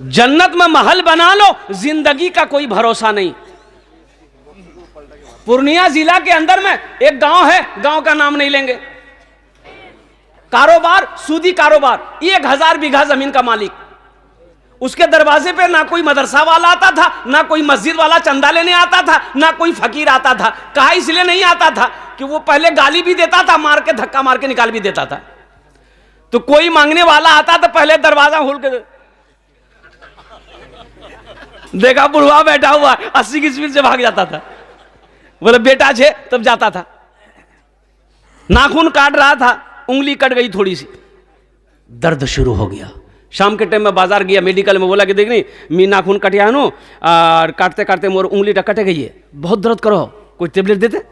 जन्नत में महल बना लो, जिंदगी का कोई भरोसा नहीं। पूर्णिया जिला के अंदर में एक गांव है, गांव का नाम नहीं लेंगे, कारोबार, सूदी कारोबार, 1000 बीघा जमीन का मालिक। उसके दरवाजे पे ना कोई मदरसा वाला आता था, ना कोई मस्जिद वाला चंदा लेने आता था, ना कोई फकीर आता था। कहा इसलिए नहीं आता था कि वो पहले गाली भी देता था, मार के धक्का मार के निकाल भी देता था। तो कोई मांगने वाला आता तो पहले दरवाजा खोल के देखा बुढ़वा बैठा हुआ, 80 की स्पीड से भाग जाता था। बोले बेटा छे, तब जाता था। नाखून काट रहा था, उंगली कट गई थोड़ी सी, दर्द शुरू हो गया। शाम के टाइम में बाजार गया, मेडिकल में बोला कि देख नहीं मी नाखून कटिया नो, और काटते काटते मोर उंगली कटे गई है, बहुत दर्द करो, कोई टेबलेट देते।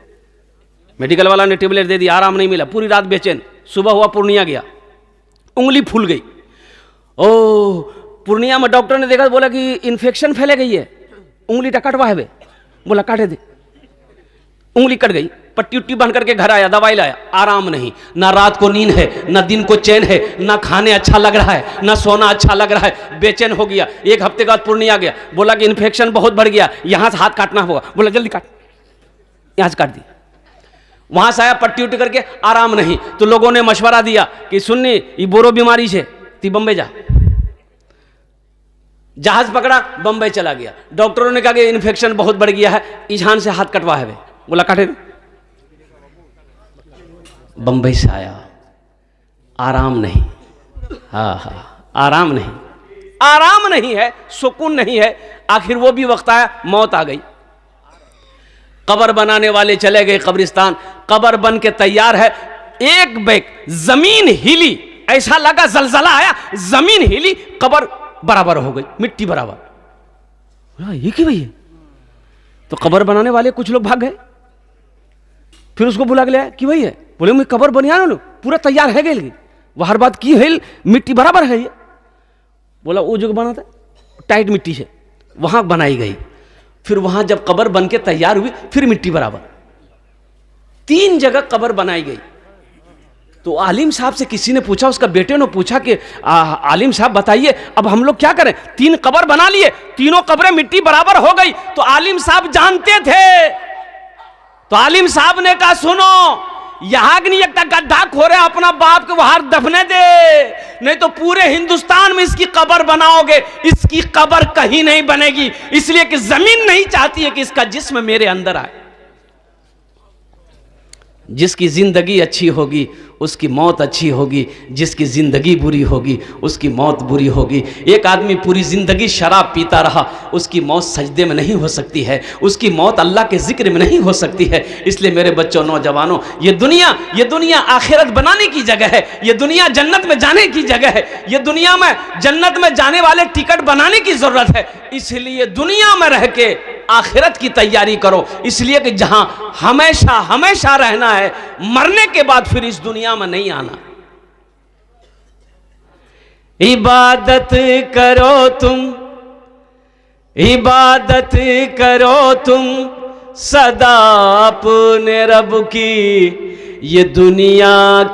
मेडिकल वाला ने टेबलेट दे दी, आराम नहीं मिला, पूरी रात बेचैन। सुबह हुआ पूर्णिया गया, उंगली फूल गई। ओ पूर्णिया में डॉक्टर ने देखा, बोला कि इन्फेक्शन फैले गई है, उंगली कटवा है। बोला काटे दे, उंगली कट गई। पट्टी उट्टी बन करके घर आया, दवाई लाया, आराम नहीं। ना रात को नींद है, ना दिन को चैन है, ना खाने अच्छा लग रहा है, ना सोना अच्छा लग रहा है, बेचैन हो गया। एक हफ्ते के बाद पूर्णिया गया, बोला कि इन्फेक्शन बहुत बढ़ गया, यहां से हाथ काटना होगा। बोला जल्दी काट, यहां से काट दी। वहां से आया, पट्टी उट्टी करके आराम नहीं। तो लोगों ने मशवरा दिया कि सुननी ये बोरो बीमारी से ती बम्बई जा। जहाज पकड़ा, बम्बई चला गया। डॉक्टरों ने कहा कि इन्फेक्शन बहुत बढ़ गया है, इजहान से हाथ कटवा है। बोला काटे दे। बंबई से आया, आराम नहीं। हाँ, आराम नहीं, आराम नहीं है, सुकून नहीं है। आखिर वो भी वक्त आया, मौत आ गई। कब्र बनाने वाले चले गए कब्रिस्तान, कब्र बन के तैयार है। एक बैग जमीन हिली, ऐसा लगा जलजला आया, जमीन हिली, कब्र बराबर हो गई, मिट्टी बराबर। ये की भैया, तो कब्र बनाने वाले कुछ लोग भाग गए। फिर उसको बुला के लिया कि भाई है, बोले मैं कब्र बनिया लो, पूरा तैयार है गई, वो हर बात की है, मिट्टी बराबर है ये। बोला वो जगह बना था टाइट मिट्टी से, वहां बनाई गई। फिर वहां जब कब्र बन के तैयार हुई, फिर मिट्टी बराबर, 3 जगह कब्र बनाई गई। तो आलिम साहब से किसी ने पूछा, उसका बेटे ने पूछा कि आलिम साहब बताइए अब हम लोग क्या करें, 3 कब्र बना लिए, तीनों कब्रें मिट्टी बराबर हो गई। तो आलिम साहब जानते थे, तो आलिम साहब ने कहा सुनो, यहां की नहीं एक गड्ढा खोरे अपना बाप के वहां दफने दे, नहीं तो पूरे हिंदुस्तान में इसकी कब्र बनाओगे, इसकी कब्र कहीं नहीं बनेगी। इसलिए कि जमीन नहीं चाहती है कि इसका जिस्म मेरे अंदर आए। जिसकी जिंदगी अच्छी होगी उसकी मौत अच्छी होगी, जिसकी जिंदगी बुरी होगी उसकी मौत बुरी होगी। एक आदमी पूरी जिंदगी शराब पीता रहा, उसकी मौत सजदे में नहीं हो सकती है, उसकी मौत अल्लाह के जिक्र में नहीं हो सकती है। इसलिए मेरे बच्चों, नौजवानों, ये दुनिया आखिरत बनाने की जगह है, ये दुनिया जन्नत में जाने की जगह है, ये दुनिया में जन्नत में जाने वाले टिकट बनाने की जरूरत है। इसलिए दुनिया में रह के आखिरत की तैयारी करो, इसलिए कि जहां हमेशा हमेशा रहना है, मरने के बाद फिर इस दुनिया में नहीं आना। इबादत करो तुम, इबादत करो तुम सदा अपने रब की, ये दुनिया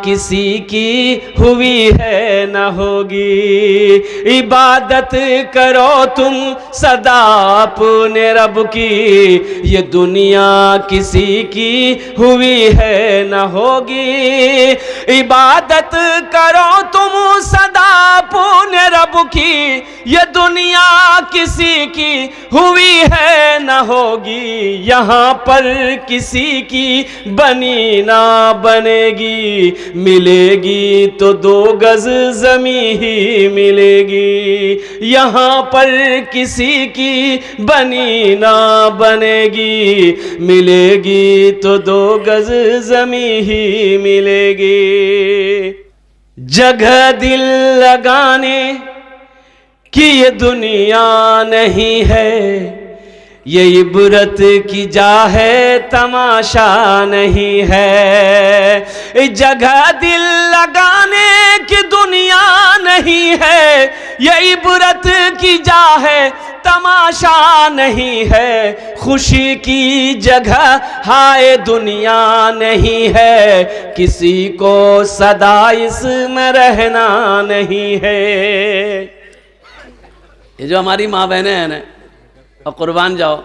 किसी की हुई है न होगी। इबादत करो तुम सदा अपने रब की, ये दुनिया किसी की हुई है न होगी। इबादत करो तुम सदा अपने रब की, ये दुनिया किसी की हुई है न होगी। यहाँ पर किसी की बनी ना बनेगी, मिलेगी तो 2 गज ज़मीं ही मिलेगी। यहाँ पर किसी की बनी ना बनेगी, मिलेगी तो 2 गज ज़मीं ही मिलेगी। जगह दिल लगाने की ये दुनिया नहीं है, ये इबरत की जा है तमाशा नहीं है। जगह दिल लगाने की दुनिया नहीं है, ये इबरत की जा है तमाशा नहीं है। खुशी की जगह हाय दुनिया नहीं है, किसी को सदा इसमें रहना नहीं है। ये जो हमारी माँ बहनें हैं ना, और कुर्बान जाओ,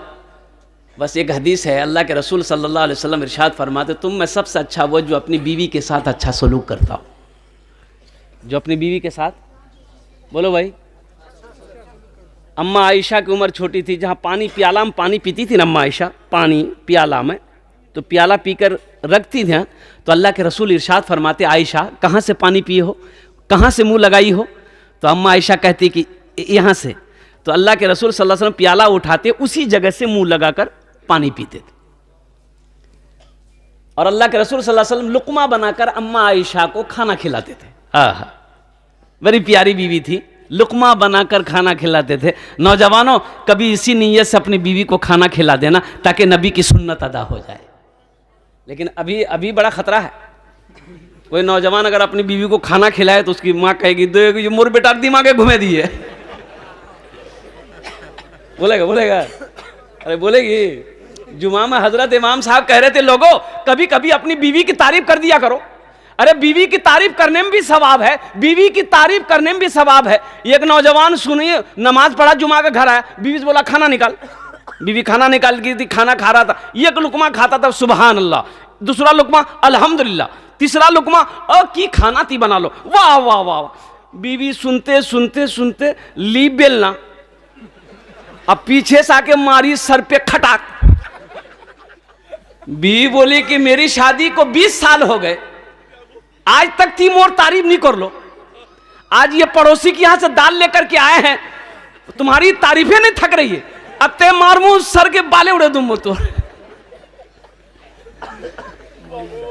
बस एक हदीस है, अल्लाह के रसूल सल्लल्लाहु अलैहि वसल्लम इरशाद फरमाते, तुम में सबसे अच्छा वो जो अपनी बीवी के साथ अच्छा सलूक करता हो। जो अपनी बीवी के साथ, बोलो भाई। अम्मा आयशा की उम्र छोटी थी, जहाँ प्याला में पानी पीती थी ना अम्मा आयशा, पानी प्याला में, तो प्याला पीकर रखती थी, तो अल्लाह के रसूल इरशाद फरमाते, आयशा कहाँ से पानी पिए हो, कहाँ से मुंह लगाई हो? तो अम्मा आयशा कहती कि यहाँ से। तो अल्लाह के रसूल सल्लल्लाहु अलैहि वसल्लम प्याला उठाते, उसी जगह से मुंह लगाकर पानी पीते थे। और अल्लाह के रसूल सल्लल्लाहु अलैहि वसल्लम लुकमा बनाकर अम्मा आयशा को खाना खिलाते थे। हाँ, बड़ी प्यारी बीवी थी, लुकमा बनाकर खाना खिलाते थे। नौजवानों, कभी इसी नीयत से अपनी बीवी को खाना खिला देना ताकि नबी की सुन्नत अदा हो जाए। लेकिन अभी बड़ा खतरा है। कोई नौजवान अगर अपनी बीवी को खाना खिलाए तो उसकी माँ कहेगी, दो ये मोर बेटा दिमाग घुमे दिए। बोलेगा अरे बोलेगी। जुमा में हजरत इमाम साहब कह रहे थे, लोगों कभी कभी अपनी बीवी की तारीफ कर दिया करो। अरे बीवी की तारीफ करने में भी सवाब है, बीवी की तारीफ करने में भी सवाब है। एक नौजवान सुनिए, नमाज पढ़ा, जुमा का घर आया, बीवी से बोला खाना निकाल। बीवी खाना निकाल की थी, खाना खा रहा था, एक लुकमा खाता था सुबहान अल्लाह, दूसरा लुकमा अल्हम्दुलिल्लाह, तीसरा लुकमा की खाना थी बना लो, वाह वाह वाह। बीवी सुनते सुनते सुनते ली बेलना, अब पीछे से आके मारी सर पे खटाक। बीवी बोली कि मेरी शादी को 20 साल हो गए, आज तक थी मोर तारीफ नहीं कर लो। आज ये पड़ोसी के यहां से दाल लेकर के आए हैं, तुम्हारी तारीफें नहीं थक रही है, अब ते मार मुंह सर के बाले उड़े दूं तो।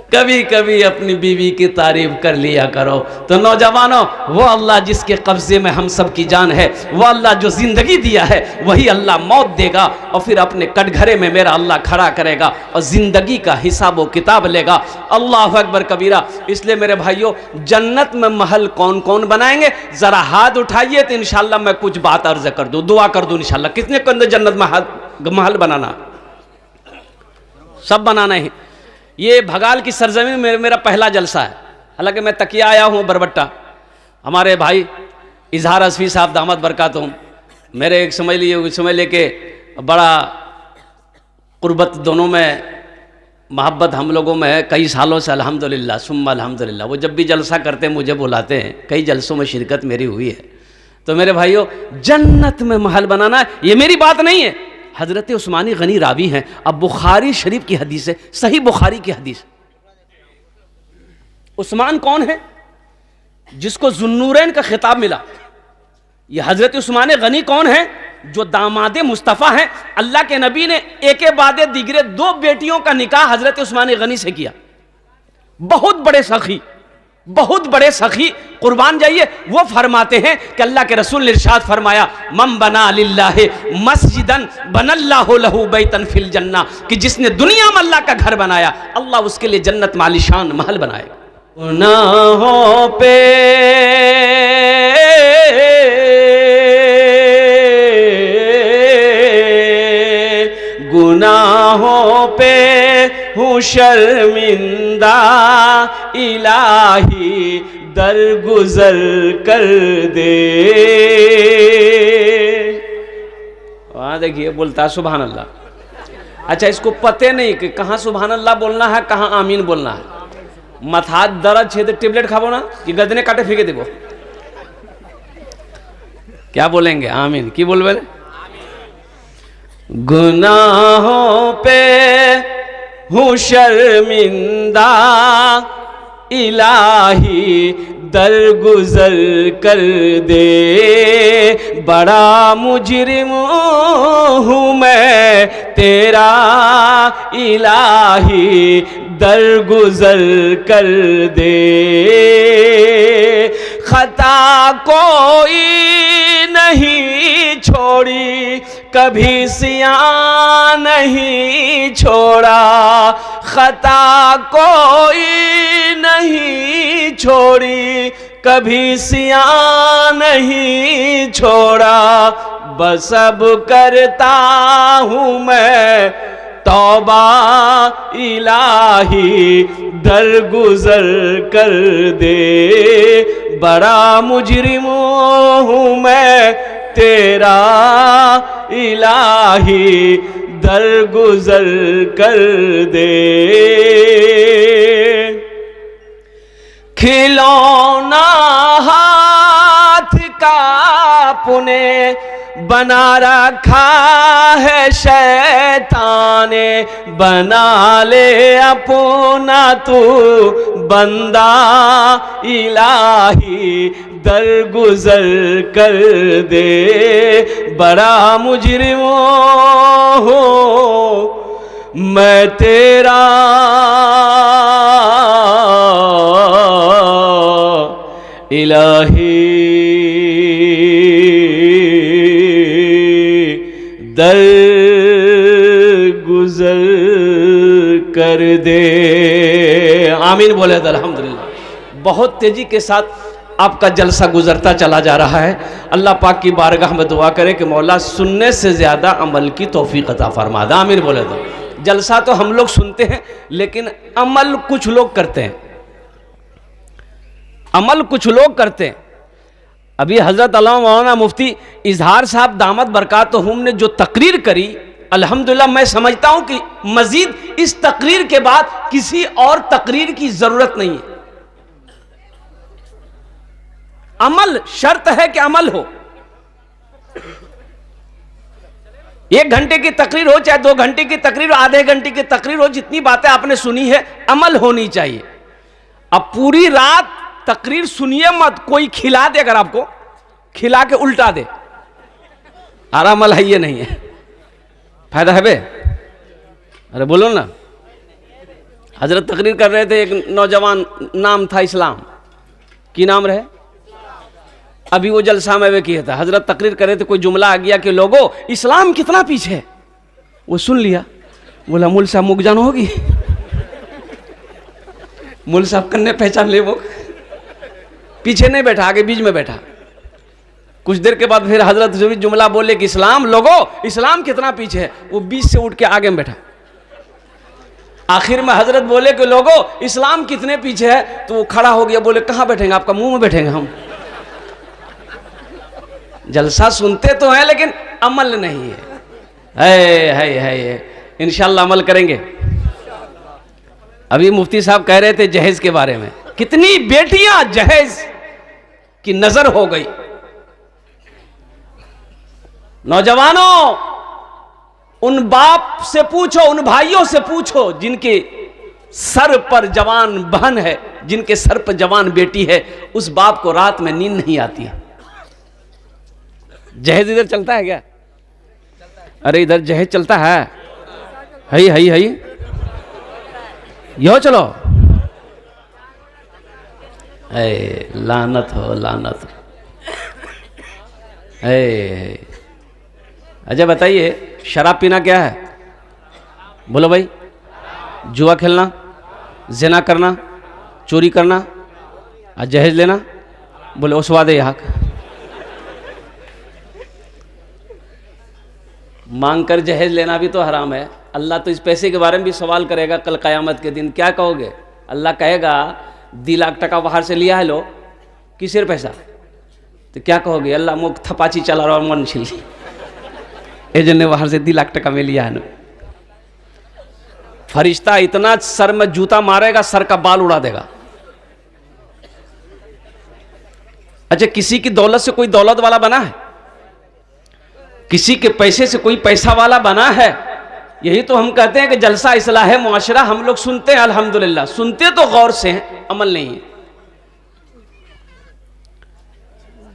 कभी कभी अपनी बीवी की तारीफ कर लिया करो। तो नौजवानों, वो अल्लाह जिसके कब्जे में हम सब की जान है, वो अल्लाह जो जिंदगी दिया है, वही अल्लाह मौत देगा और फिर अपने कटघरे में मेरा अल्लाह खड़ा करेगा और जिंदगी का हिसाब व किताब लेगा। अल्लाह अकबर कबीरा। इसलिए मेरे भाइयों, जन्नत में महल कौन कौन बनाएंगे, जरा हाथ उठाइए तो इंशाल्लाह मैं कुछ बात अर्ज कर दूं, दुआ कर दूं इंशाल्लाह। कितने को अंदर जन्नत में महल बनाना? सब बनाना है। ये भगाल की सरजमीन में मेरा पहला जलसा है, हालांकि मैं तकिया आया हूँ बरबट्टा। हमारे भाई इजहार असफी साहब दामद बरकातुहुम, मेरे एक समझ लेके बड़ा कुर्बत दोनों में मोहब्बत हम लोगों में है कई सालों से, अल्हम्दुलिल्लाह सुम्मा अल्हम्दुलिल्लाह। वो जब भी जलसा करते हैं मुझे बुलाते हैं, कई जलसों में शिरकत मेरी हुई है। तो मेरे भाइयों, जन्नत में महल बनाना ये मेरी बात नहीं है, हजरत उस्मानी गनी रावी हैं। अब बुखारी शरीफ की हदीस है, सही बुखारी की हदीस। उस्मान कौन है? जिसको जुन्नूरैन का खिताब मिला। ये हजरत उस्मान गनी कौन है? जो दामादे मुस्तफ़ा हैं। अल्लाह के नबी ने एक बाद दिगरे 2 बेटियों का निकाह हजरत उस्मान गनी से किया। बहुत बड़े सखी, बहुत बड़े सखी, कुर्बान जाइए। वो फरमाते हैं कि अल्लाह के रसूल ने इरशाद फरमाया, मम बना लिल्लाहि मस्जिदन बनल्लाहु लहू बैतन फिल जन्ना, कि जिसने दुनिया में अल्लाह का घर बनाया, अल्लाह उसके लिए जन्नत में आलीशान महल बनाएगा। गुनाहों पे गुनाहों पे हूँ शर्मिंदा, इलाही दरगुजर कर दे। वहाँ देखिए बोलता है सुभान अल्लाह। अच्छा, इसको पते नहीं कि कहाँ सुभान अल्लाह बोलना है, कहाँ आमीन बोलना है। मथा दर्द छे तो टेबलेट खाबो ना कि गदने काटे फेंके देबो? क्या बोलेंगे? आमीन। की बोलबे? गुनाहों पे हूँ शर्मिंदा, इलाही दरगुजर कर दे। बड़ा मुजरिम हूँ मैं तेरा, इलाही दरगुजर कर दे। खता कोई नहीं छोड़ी, कभी सिया नहीं छोड़ा। खता कोई नहीं छोड़ी, कभी सिया नहीं छोड़ा। बस अब करता हूँ मैं तौबा, इलाही दरगुजर कर दे। बड़ा मुजरिम हूँ मैं तेरा इलाही दरगुजर कर दे। खिलौना हाथ का पुने बना रखा है शैतान ने, बना ले अपना तू बंदा इलाही दरगुजर कर दे। बड़ा मुजरिम हो मैं तेरा इलाही दर गुजर कर दे। आमीन बोले तो अल्हम्दुलिल्लाह। बहुत तेजी के साथ आपका जलसा गुजरता चला जा रहा है। अल्लाह पाक की बारगाह में दुआ करे कि मौला सुनने से ज़्यादा अमल की तौफीक अता फरमा दे। आमीन बोले तो। जलसा तो हम लोग सुनते हैं लेकिन अमल कुछ लोग करते हैं, अमल कुछ लोग करते हैं। अभी हज़रत अल्लामा मौलाना मुफ्ती इजहार साहब दामद बरकातहुम ने जो तकरीर करी, अल्हम्दुलिल्लाह मैं समझता हूं कि मजीद इस तकरीर के बाद किसी और तकरीर की जरूरत नहीं है। अमल शर्त है कि अमल हो। 1 घंटे की तकरीर हो चाहे 2 घंटे की तकरीर हो, आधे घंटे की तकरीर हो, जितनी बातें आपने सुनी है अमल होनी चाहिए। अब पूरी रात तकरीर सुनिए मत, कोई खिला दे, अगर आपको खिला के उल्टा दे, आराम अमल है ये नहीं है, फायदा है बे। अरे बोलो ना। हजरत तकरीर कर रहे थे, एक नौजवान, नाम था इस्लाम, की नाम रहे, अभी वो जलसा में वे किया था। हजरत तकरीर कर रहे थे, कोई जुमला आ गया कि लोगो इस्लाम कितना पीछे है, वो सुन लिया, बोला मुल साहब मुक जान होगी। मुल साहब कन्ने पहचान ले, वो पीछे नहीं बैठा, आगे बीच में बैठा। कुछ देर के बाद फिर हजरत जो भी जुमला बोले कि इस्लाम, लोगो इस्लाम कितना पीछे है, वो बीच से उठ के आगे में बैठा। आखिर में हजरत बोले कि लोगो इस्लाम कितने पीछे है, तो वो खड़ा हो गया, बोले कहां बैठेंगे, आपका मुंह में बैठेंगे हम। जलसा सुनते तो हैं लेकिन अमल नहीं है। इंशाअल्लाह अमल करेंगे। अभी मुफ्ती साहब कह रहे थे जहेज के बारे में, कितनी बेटियां जहेज की नजर हो गई। नौजवानों, उन बाप से पूछो, उन भाइयों से पूछो जिनके सर पर जवान बहन है, जिनके सर पर जवान बेटी है, उस बाप को रात में नींद नहीं आती है। जहेज इधर चलता है क्या? अरे इधर जहेज चलता है, हई यो चलो। लानत हो, लानत हो। अच्छा बताइए, शराब पीना क्या है? बोलो भाई। जुआ खेलना, ज़िना करना, चोरी करना और जहेज लेना, बोले उस वादे यहाँ मांग कर जहेज लेना भी तो हराम है। अल्लाह तो इस पैसे के बारे में भी सवाल करेगा कल क़यामत के दिन। क्या कहोगे? अल्लाह कहेगा 2 लाख टका बाहर से लिया है, लो किसर पैसा, तो क्या कहोगे? अल्लाह मुख थपाची चला रहा मन छिल एजन ने बाहर से 2 लाख टका में लिया है ना। फरिश्ता इतना सर में जूता मारेगा, सर का बाल उड़ा देगा। अच्छा, किसी की दौलत से कोई दौलत वाला बना है? किसी के पैसे से कोई पैसा वाला बना है? यही तो हम कहते हैं कि जलसा इस्लाह मुआशरा हम लोग सुनते हैं, अल्हम्दुलिल्लाह सुनते तो गौर से हैं, अमल नहीं है।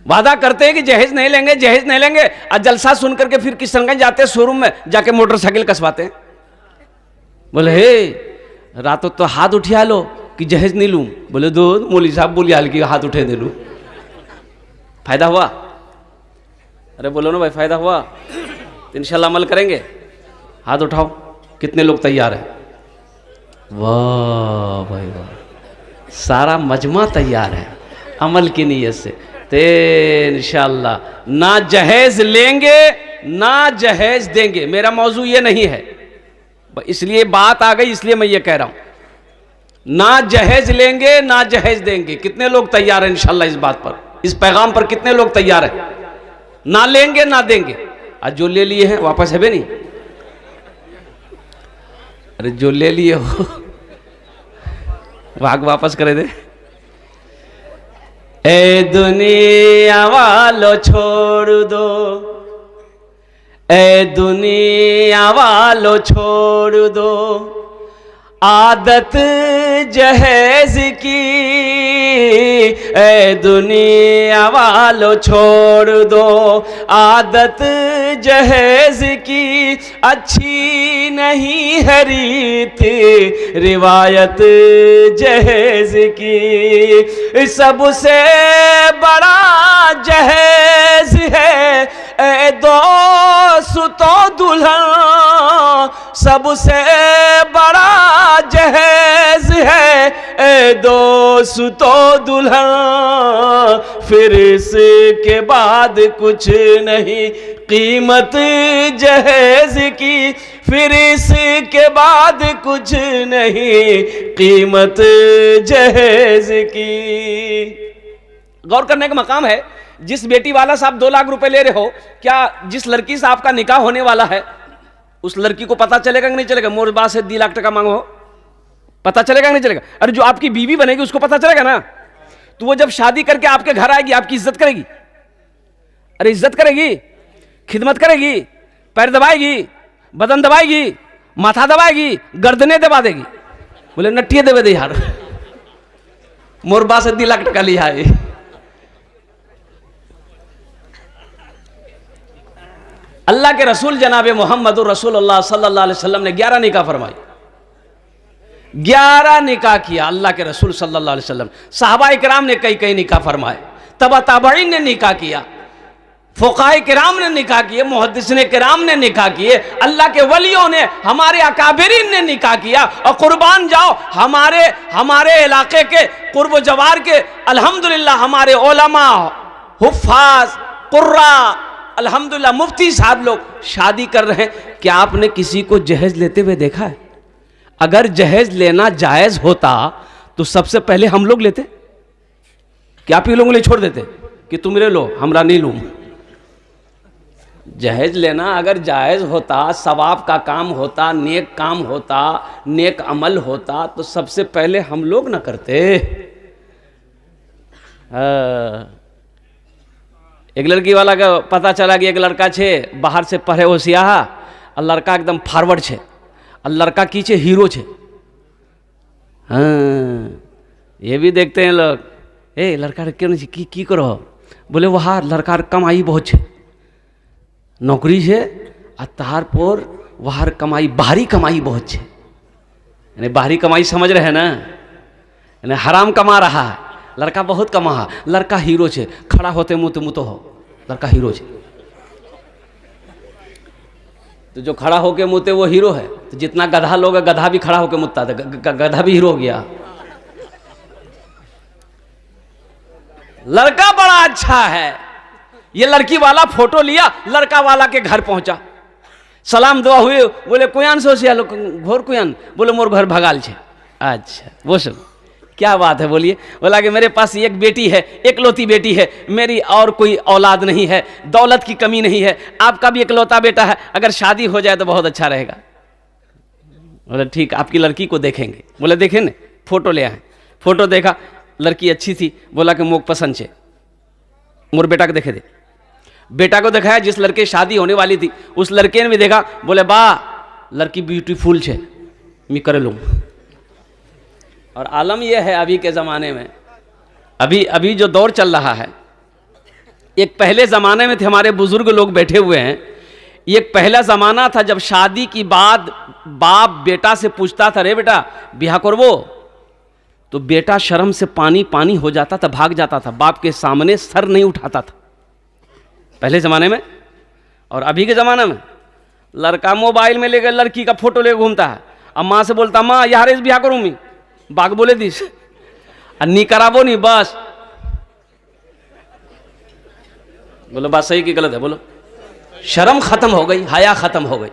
वादा करते हैं कि जहेज नहीं लेंगे, जहेज नहीं लेंगे, और जलसा सुन करके फिर किशनगंज जाते हैं, शोरूम में जाके मोटरसाइकिल कसवाते हैं। बोले हे रातों तो हाथ उठिया लो कि जहेज नहीं लूं, बोले दो मौली साहब बोलिया कि हाथ उठे दे लूं। फायदा हुआ? अरे बोलो ना भाई, फायदा हुआ तो इंशाल्लाह अमल करेंगे। हाथ उठाओ, कितने लोग तैयार हैं? वाह भाई वाह, सारा मजमा तैयार है अमल की नीयत से। तो इंशाल्लाह ना जहेज लेंगे ना जहेज देंगे। मेरा मौजू ये नहीं है, इसलिए बात आ गई, इसलिए मैं ये कह रहा हूं। ना जहेज लेंगे ना जहेज देंगे। कितने लोग तैयार हैं इंशाल्लाह इस बात पर, इस पैगाम पर कितने लोग तैयार हैं? ना लेंगे ना देंगे। आज जो ले लिए हैं वापस है भी नहीं। अरे जो ले लिए हो भाग वापस करे दे। ए दुनिया वालों छोड़ दो, ए दुनिया वालों छोड़ दो आदत जहेज की, ए दुनिया वालों छोड़ दो आदत जहेज की, अच्छी नहीं है रीत रिवायत जहेज की। सबसे बड़ा जहेज है ए दोस्तों दुल्हन, सबसे बड़ा जहेज है ए दोस्तों दुल्हन, फिर इसके बाद कुछ नहीं कीमत जहेज की, फिर इसके बाद कुछ नहीं कीमत जहेज की। गौर करने का मकाम है, जिस बेटी वाला साहब 2 लाख रुपए ले रहे हो, क्या जिस लड़की से आपका निकाह होने वाला है उस लड़की को पता चलेगा कि नहीं चलेगा? मोर बात से 2 लाख टका मांगो, पता चलेगा कि नहीं चलेगा? अरे जो आपकी बीवी बनेगी उसको पता चलेगा ना, तो वो जब शादी करके आपके घर आएगी आपकी इज्जत करेगी। अरे इज्जत करेगी, खिदमत करेगी, पैर दबाएगी, बदन दबाएगी, माथा दबाएगी, गर्दने दबा देगी। बोले नट्टिए देवे दे यार, मोर बात से 2 लाख टका लिया है। अल्लाह के रसूल जनाब मोहम्मद रसूलुल्लाह सल्लल्लाहु अलैहि वसल्लम ने 11 निकाह फरमाई, 11 निकाह किया अल्लाह के रसूल सल्लल्लाहु अलैहि वसल्लम। सहाबाए किराम ने कई निकाह फरमाए, तबा ताबईन ने निकाह किया, फुकाए किराम ने निकाह किए, मुहद्दिसीन किराम ने निकाह किए, अल्लाह के वलियों ने, हमारे अकाबिरीन ने निकाह किया। और कुर्बान जाओ हमारे इलाके के कुर्ब जवार के अल्हम्दुलिल्लाह हमारे उलमा, हुफ्फाज, कुर्रा, अल्हम्दुलिल्लाह मुफ्ती साहब लोग शादी कर रहे हैं। क्या आपने किसी को जहेज लेते हुए देखा है? अगर जहेज लेना जायज होता तो सबसे पहले हम लोग लेते। क्या आप ही लोगों ने छोड़ देते कि तुम ले लो हमरा नहीं लूं? जहेज लेना अगर जायज होता, सवाब का काम होता, नेक काम होता, नेक अमल होता, तो सबसे पहले हम लोग ना करते। एक लड़की वाला का पता चला कि एक लड़का छे बाहर से पढ़े होशियार और लड़का एकदम फॉरवर्ड छे और लड़का की छे हीरो छे। हाँ ये भी देखते हैं लोग, ए लड़का क्यों नहीं की करो? बोले वहाँ लड़का कमाई बहुत छे, नौकरी छे आ तार पर वहाँ कमाई, बाहरी कमाई बहुत छे। यानी बाहरी कमाई समझ रहे हैं ना, यानी हराम कमा रहा है, लड़का बहुत कमा, लड़का हीरो छे, खड़ा होते मुँह तो हो, लड़का हीरो छे। तो जो खड़ा होके मुँहते वो हीरो है, तो जितना गधा लोग है गधा भी खड़ा होके मुँहता था, गधा भी हीरो हो गया। लड़का बड़ा अच्छा है, ये लड़की वाला फोटो लिया, लड़का वाला के घर पहुंचा, सलाम दुआ हुए, बोले कुयान से घोर कुयान, बोले मोर घर भगाल छे। अच्छा वो सब क्या बात है? बोलिए। बोला कि मेरे पास एक बेटी है, एकलौती बेटी है, मेरी और कोई औलाद नहीं है, दौलत की कमी नहीं है, आपका भी एकलौता बेटा है, अगर शादी हो जाए तो बहुत अच्छा रहेगा। बोले ठीक, आपकी लड़की को देखेंगे। बोले देखें न, फोटो ले आए, फोटो देखा, लड़की अच्छी थी, बोला कि मोक पसंद छे, मोर बेटा को देखे दे। बेटा को दिखाया, जिस लड़के शादी होने वाली थी उस लड़के ने भी देखा, बोले वाह लड़की ब्यूटीफुल छे, मैं कर लूँ। और आलम यह है अभी के ज़माने में, अभी जो दौर चल रहा है, एक पहले ज़माने में थे हमारे बुज़ुर्ग लोग बैठे हुए हैं, एक पहला ज़माना था जब शादी की बाद बाप बेटा से पूछता था, रे बेटा ब्याह करवो? तो बेटा शर्म से पानी हो जाता था, भाग जाता था, बाप के सामने सर नहीं उठाता था पहले ज़माने में। और अभी के ज़माने में लड़का मोबाइल में लेकर लड़की का फोटो लेकर घूमता है, अब माँ से बोलता माँ यार इस ब्याह करूँ मैं, बाग बोले दिस नहीं कराबो नहीं बस। बोलो बात सही कि गलत है? बोलो। शर्म खत्म हो गई, हया खत्म हो गई,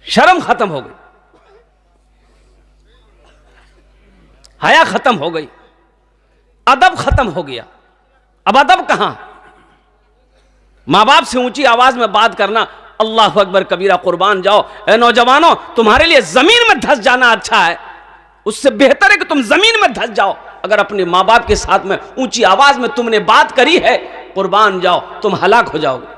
शर्म खत्म हो गई, हया खत्म हो गई, अदब खत्म हो गया। अब अदब कहां? माँ बाप से ऊंची आवाज में बात करना, अल्लाह अकबर कबीरा, कुर्बान जाओ। ए नौजवानों, तुम्हारे लिए जमीन में धंस जाना अच्छा है, उससे बेहतर है कि तुम जमीन में धंस जाओ। अगर अपने माँ बाप के साथ में ऊंची आवाज में तुमने बात करी है, कुर्बान जाओ, तुम हलाक हो जाओगे।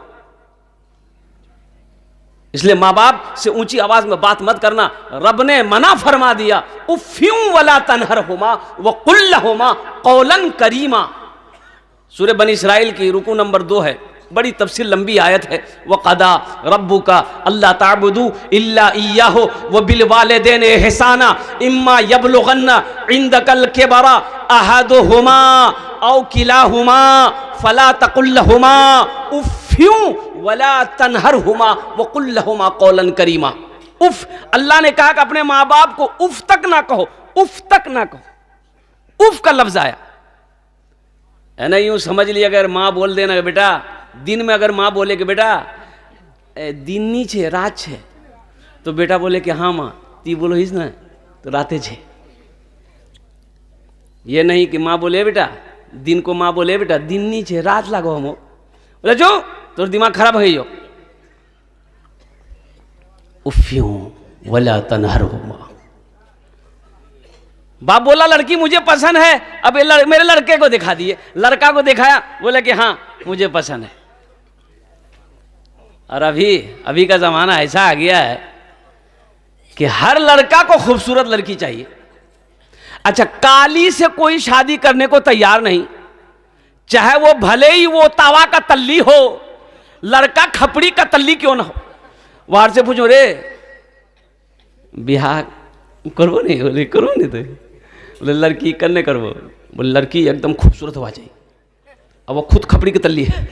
इसलिए माँ बाप से ऊंची आवाज में बात मत करना। रब ने मना फरमा दिया, उफ्यूं वला तनहरहुमा व कुल लहुमा कौलन करीमा। सूरह बनी इस्राइल की रुकू नंबर 2 है, बड़ी तफसील लंबी आयत है। वक़दा रब्बुका अल्ला ताबुदू इल्ला इय्याहु व बिल वालिदैन इहसाना इम्मा यबलुगन्ना इंदकल किबरा अहदुहुमा औ किलाहुमा फला तकुल लहुमा उफ्यूं वला तनहरहुमा व कुल लहुमा कौलन करीमा। उफ, अल्लाह ने कहा कि अपने माँ बाप को उफ तक ना कहो, उफ तक ना कहो। उफ का लफ्ज आया है ना, यूं समझ लिया अगर माँ बोल देना बेटा, दिन में अगर माँ बोले कि बेटा दिन नी छे रात छे, तो बेटा बोले कि हाँ माँ, ती बोलो हिज ना तो राते छे। ये नहीं कि माँ बोले बेटा, दिन को माँ बोले बेटा दिन नी छे रात लागो हम, बोले जो तो दिमाग खराब है। यो उफ्यूं वला तनहरहुमा। बाप बोला लड़की मुझे पसंद है, अब मेरे लड़के को दिखा दिए, लड़का को दिखाया, बोले कि हाँ मुझे पसंद है। और अभी का जमाना ऐसा आ गया है कि हर लड़का को खूबसूरत लड़की चाहिए। अच्छा, काली से कोई शादी करने को तैयार नहीं, चाहे वो भले ही वो तावा का तल्ली हो, लड़का खपड़ी का तल्ली क्यों ना हो। बाहर से पूछो रे बिहार करवो नहीं, बोले करो नहीं, तो बोले लड़की करने करवो, बोले लड़की एकदम खूबसूरत होना चाहिए, अब वो खुद खपड़ी की तल्ली है।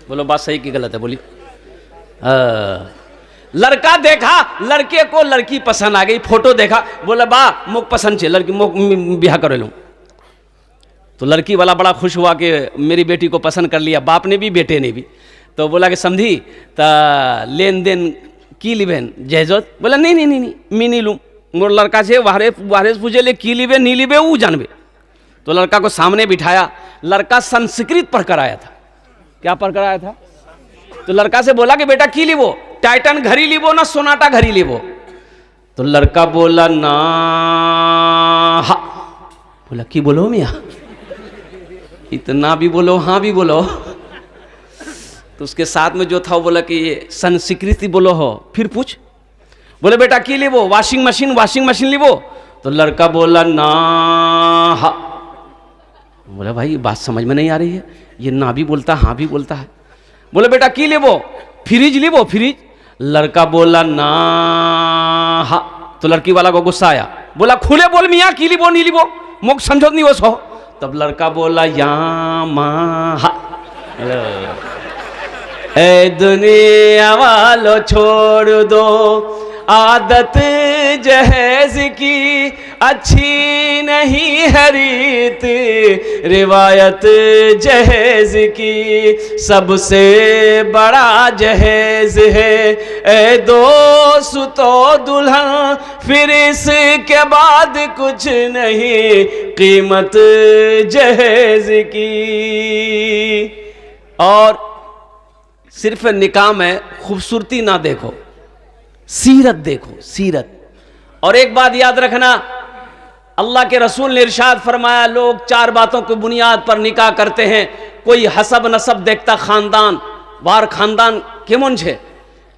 बोलो बात सही की गलत है, बोली। लड़का देखा, लड़के को लड़की पसंद आ गई, फोटो देखा, बोला बा मुख पसंद छे लड़की, मुख ब्याह कर लूँ। तो लड़की वाला बड़ा खुश हुआ कि मेरी बेटी को पसंद कर लिया, बाप ने भी बेटे ने भी। तो बोला कि समझी तो लेन देन की लिबेन जहजत, बोला नहीं नहीं नहीं नहीं मैं नहीं लूँ, मोर लड़का से वाहरे पूछे ले की लिबे नहीं लिबे वो जानबे। तो लड़का को सामने बिठाया, लड़का संस्कृत पढ़ कर आया था। क्या पढ़ कर आया था? तो लड़का से बोला कि बेटा की लिबो, टाइटन घड़ी लिबो ना सोनाटा घड़ी लिबो? तो लड़का बोला ना हा। बोला की बोलो मियाँ, इतना भी बोलो हाँ भी बोलो। तो उसके साथ में जो था वो बोला कि ये संस्कृत बोलो हो, फिर पूछ। बोले बेटा की लिबो, वॉशिंग मशीन लिबो? तो लड़का बोला ना हा। बोला भाई बात समझ में नहीं आ रही है, ये ना भी बोलता हाँ भी बोलता है। बोले बेटा की लिबो, फ्रिज लिबो फ्रिज? लड़का बोला ना हा। तो लड़की वाला को गुस्सा आया, बोला खुले बोल मियाँ की लिबो नहीं लिबो, मुख समझो नहीं वो सो। तब लड़का बोला या माँ हा। ए दुनिया वालों छोड़ दो आदत जहेज की, अच्छी नहीं है रीत रिवायत जहेज की, सबसे बड़ा जहेज है ए दोस्तों दुल्हन, फिर इसके बाद कुछ नहीं कीमत जहेज की। और सिर्फ निकाह में खूबसूरती ना देखो, सीरत देखो, सीरत। और एक बात याद रखना, अल्लाह के रसूल ने इरशाद फरमाया लोग 4 बातों की बुनियाद पर निकाह करते हैं। कोई हसब नसब देखता, खानदान वार खानदान केमन छे,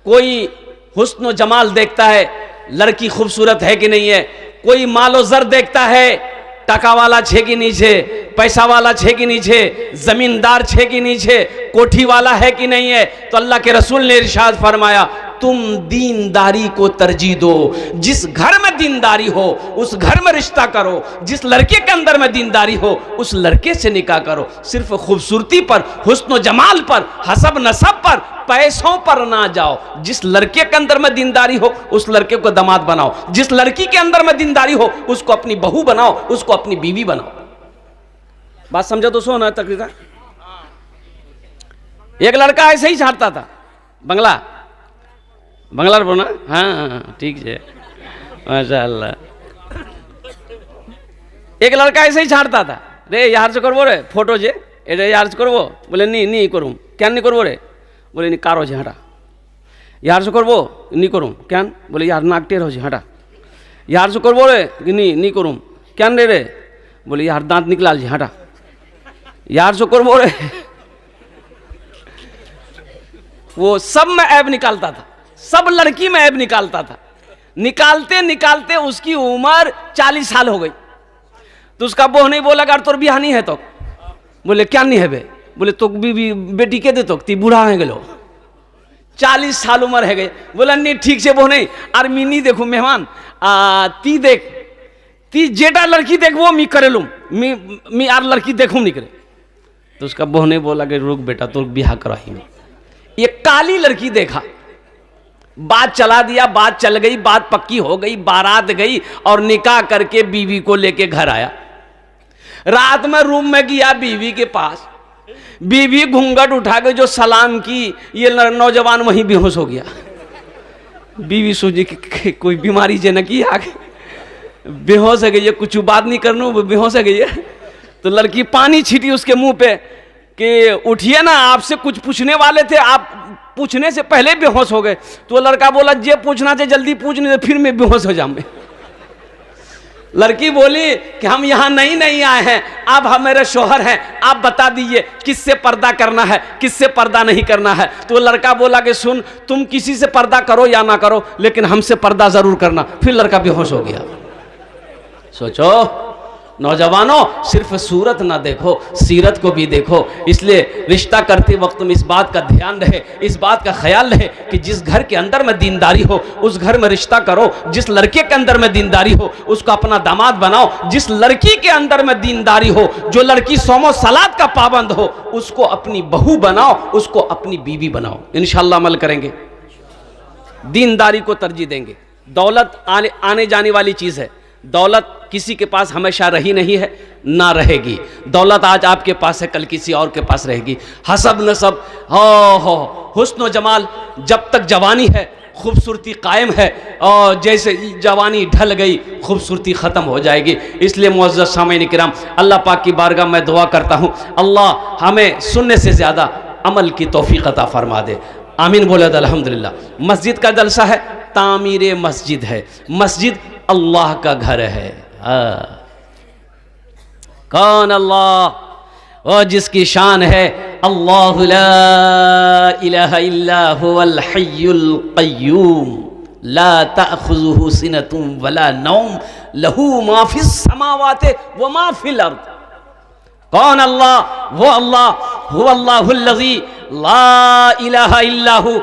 कोई हुस्न व जमाल देखता है, लड़की खूबसूरत है कि नहीं है, कोई मालो जर देखता है, टका वाला छे कि नहीं छे, पैसा वाला छे कि नहीं छे, जमींदार छे कि नहीं छे, कोठी वाला है कि नहीं है। तो अल्लाह के रसूल ने इरशाद फरमाया तुम दीनदारी को तरजीह दो, जिस घर में दीनदारी हो उस घर में रिश्ता करो, जिस लड़के के अंदर में दीनदारी हो उस लड़के से निकाह करो। सिर्फ खूबसूरती पर, हुस्न जमाल पर, हसब नसब पर, पैसों पर ना जाओ। जिस लड़के के अंदर में दीनदारी हो उस लड़के को दामाद बनाओ, जिस लड़की के अंदर में दीनदारी हो उसको अपनी बहू बनाओ, उसको अपनी बीवी बनाओ। बात समझो तो सो ना तकरीबन। एक लड़का ऐसे ही चाहता था, बंगला बोना, हाँ ठीक है माशाअल्लाह। एक लड़का ऐसे ही छाड़ता था, रे यार से करबो रे फोटो जे এটা ইয়ার্স করবো? বলে নি করুম। কেন নি করবো রে? বলে নি কার হচ্ছে হাঁটা। ইয়ার্স করবো? নি করুম। কেন? বলে ইয়ার নাক টের হচ্ছে হাঁটা। ইয়ার্स করবো রে? নি করুম। কেন রে? बोले यार दांत निकला जी हटा। यार जो कर बोले वो सब में ऐब निकालता था, सब लड़की में ऐब निकालता था। निकालते निकालते उसकी उम्र 40 साल हो गई। तो उसका बहू नहीं बोला अगर तोर बियाह नहीं है तो। बोले क्या नहीं है बे? बोले तो बेटी के दे तो ती बूढ़ा है गलो 40 साल उम्र है गई। बोला नहीं ठीक से बहू नहीं और मी नहीं देखू मेहमान ती देख ती जेटा लड़की देख वो मी करे लूँ मी आर लड़की देखूँ नहीं करे। तो उसका बहू ने बोला कि रुक बेटा तो बियाह कराही में। ये काली लड़की देखा, बात चला दिया, बात चल गई, बात पक्की हो गई, बारात गई और निकाह करके बीवी को लेके घर आया। रात में रूम में गया बीवी के पास, बीवी घूंघट उठा के जो सलाम की, ये नौजवान वहीं बेहोश हो गया। बीवी सोची कि कोई बीमारी जे न की आगे बेहोश है गई है, कुछ बात नहीं करनू बेहोश है गई है। तो लड़की पानी छीटी उसके मुंह पे कि उठिए ना, आपसे कुछ पूछने वाले थे, आप पूछने से पहले बेहोश हो गए। तो लड़का बोला जे पूछना थे जल्दी पूछ नहीं तो फिर मैं बेहोश हो जाऊंगा। लड़की बोली कि हम यहाँ नहीं आए हैं, आप हमारे शोहर हैं, आप बता दीजिए किससे पर्दा करना है किससे पर्दा नहीं करना है। तो लड़का बोला कि सुन तुम किसी से पर्दा करो या ना करो लेकिन हमसे पर्दा जरूर करना। फिर लड़का बेहोश हो गया। सोचो नौजवानों, सिर्फ सूरत ना देखो सीरत को भी देखो। इसलिए रिश्ता करते वक्त में इस बात का ध्यान रहे, इस बात का ख्याल रहे कि जिस घर के अंदर में दीनदारी हो उस घर में रिश्ता करो। जिस लड़के के अंदर में दीनदारी हो उसको अपना दामाद बनाओ। जिस लड़की के अंदर में दीनदारी हो, जो लड़की सौमो सलात का पाबंद हो, उसको अपनी बहू बनाओ, उसको अपनी बीवी बनाओ। इंशाअल्लाह अमल करेंगे, दीनदारी को तरजीह देंगे। दौलत आने जाने वाली चीज़ है। दौलत किसी के पास हमेशा रही नहीं है, ना रहेगी। दौलत आज आपके पास है, कल किसी और के पास रहेगी। हसब नसब हो हुस्न जमाल, जब तक जवानी है खूबसूरती कायम है और जैसे जवानी ढल गई खूबसूरती ख़त्म हो जाएगी। इसलिए मुअज़्ज़ज़ सामीन किराम, अल्लाह पाक की बारगाह में दुआ करता हूँ अल्लाह हमें सुनने से ज़्यादा अमल की तौफ़ीक़ अता फरमा दे। आमीन बोले तो अल्हम्दुलिल्लाह। मस्जिद का जलसा है, तामीर मस्जिद है। मस्जिद अल्लाह का घर है। कौन अल्लाह? वो जिसकी शान है अल्लाहु ला इलाहा इल्ला हुवल हय्युल क़य्यूम ला तअख़ुज़ुहु सिनतुन वला नौम लहू मा फ़िस समावाति व मा फ़िल अर्द। कौन अल्लाह? वो अल्लाह हुवल्लाहुल्लज़ी ला इलाहा इल्ला हु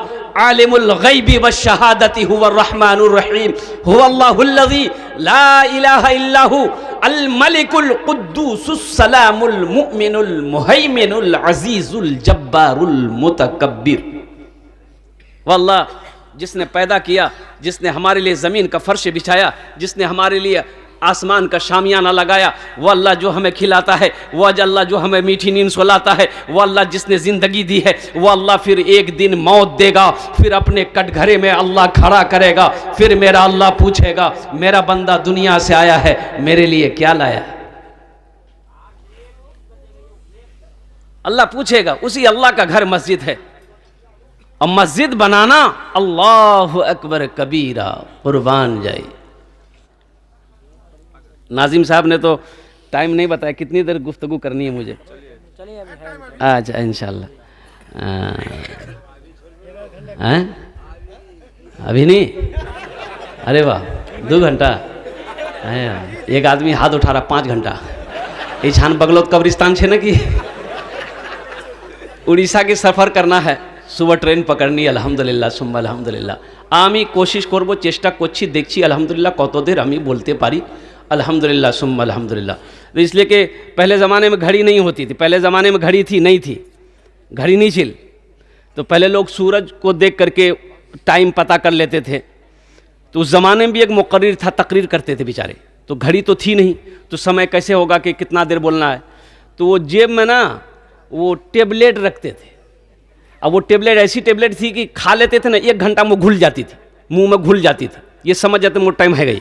आलिमुल गैबि वश्शहादति हुवर रहमानुर रहीम हुवल्लाहुल्लज़ी ला इलाहा इल्ला हु अल मलिकुल कुद्दूसुस सलामुल मुमिनुल मुहैमिनुल अजीजुल जब्बारुल मुतकब्बिर। वल्लाह, जिसने पैदा किया, जिसने हमारे लिए ज़मीन का फर्श बिछाया, जिसने हमारे लिए आसमान का शामियाना लगाया, वो अल्लाह जो हमें खिलाता है, वो अल्लाह जो हमें मीठी नींद सुलाता है, वो अल्लाह जिसने ज़िंदगी दी है, वो अल्लाह फिर एक दिन मौत देगा, फिर अपने कटघरे में अल्लाह खड़ा करेगा। फिर मेरा अल्लाह पूछेगा मेरा बंदा दुनिया से आया है, मेरे लिए क्या लाया? अल्लाह पूछेगा। उसी अल्लाह का घर मस्जिद है। और मस्जिद बनाना अल्लाहु अकबर कबीरा, कुर्बान जाए। नाजिम साहब ने तो टाइम नहीं बताया, कितनी देर गुफ्तगू करनी है मुझे? अच्छा इंशाल्लाह। अभी नहीं? अरे वाह, 2 घंटा। एक आदमी हाथ उठा रहा 5 घंटा। ये छान बगलोत कब्रिस्तान छे ना कि उड़ीसा के सफ़र करना है, सुबह ट्रेन पकड़नी। अल्हम्दुलिल्लाह सुम्मा अल्हम्दुलिल्लाह। आमी कोशिश करबो, चेष्टा करछि, देखछि अल्हम्दुलिल्लाह कत देर आमी बोलते पारी। अल्हम्दुलिल्लाह सुम्मा अल्हम्दुलिल्लाह। तो इसलिए कि पहले ज़माने में घड़ी नहीं होती थी, पहले ज़माने में घड़ी थी नहीं थी, घड़ी नहीं छिल। तो पहले लोग सूरज को देख करके टाइम पता कर लेते थे। तो उस ज़माने में भी एक मुकर्रिर था, तकरीर करते थे बेचारे। तो घड़ी तो थी नहीं, तो समय कैसे होगा कि कितना देर बोलना है? तो वो जेब में ना वो टेबलेट रखते थे। अब वो टेबलेट ऐसी टेबलेट थी कि खा लेते थे ना, 1 घंटा में घुल जाती थी, मुंह में घुल जाती थी। ये समझ जाते मोट टाइम है गई।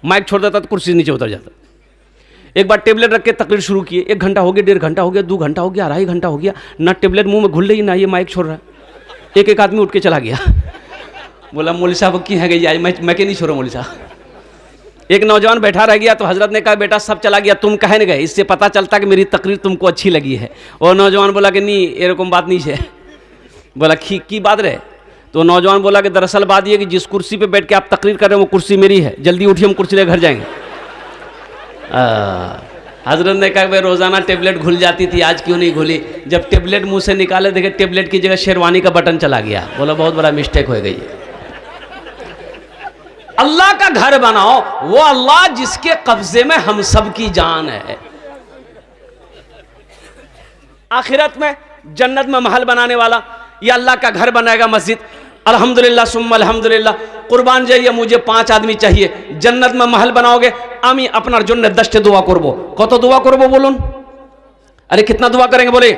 माइक छोड़ देता तो कुर्सी नीचे उतर जाता। एक बार टेबलेट रख के तकरीर शुरू किए, 1 घंटा हो गया, 1.5 घंटा हो गया, 2 घंटा हो गया, 2.5 घंटा हो गया, ना टेबलेट मुंह में घुल रही ना ये माइक छोड़ रहा है। एक आदमी उठ के चला गया। बोला मौलवी साहब की है गई आज, मैं के नहीं छोड़ो मौलवी साहब। एक नौजवान बैठा रह गया तो हजरत ने कहा बेटा सब चला गया, तुम कहे न गए, इससे पता चलता कि मेरी तकरीर तुमको अच्छी लगी है। और नौजवान बोला कि नहीं एरकम बात नहीं है। बोला की बात रहे? तो नौजवान बोला कि दरअसल बात ये कि जिस कुर्सी पे बैठ के आप तकरीर कर रहे हो वो कुर्सी मेरी है, जल्दी उठिए हम कुर्सी लेकर घर जाएंगे। हजरत ने कहा भाई रोज़ाना टेबलेट घुल जाती थी, आज क्यों नहीं घुली? जब टेबलेट मुंह से निकाले देखे टेबलेट की जगह शेरवानी का बटन चला गया। बोला बहुत बड़ा मिस्टेक हो गई। अल्लाह का घर बनाओ, वो अल्लाह जिसके कब्जे में हम सब की जान है। आखिरत में जन्नत में महल बनाने वाला ये अल्लाह का घर बनाएगा, मस्जिद। अल्हम्दुलिल्लाह सुम्मा अल्हम्दुलिल्लाह। कुर्बान जाइए, मुझे 5 आदमी चाहिए, जन्नत में महल बनाओगे। आमी अपनार जन्य 10 दुआ करबो। कत दुआ करबो बोलून? अरे कितना दुआ करेंगे? बोले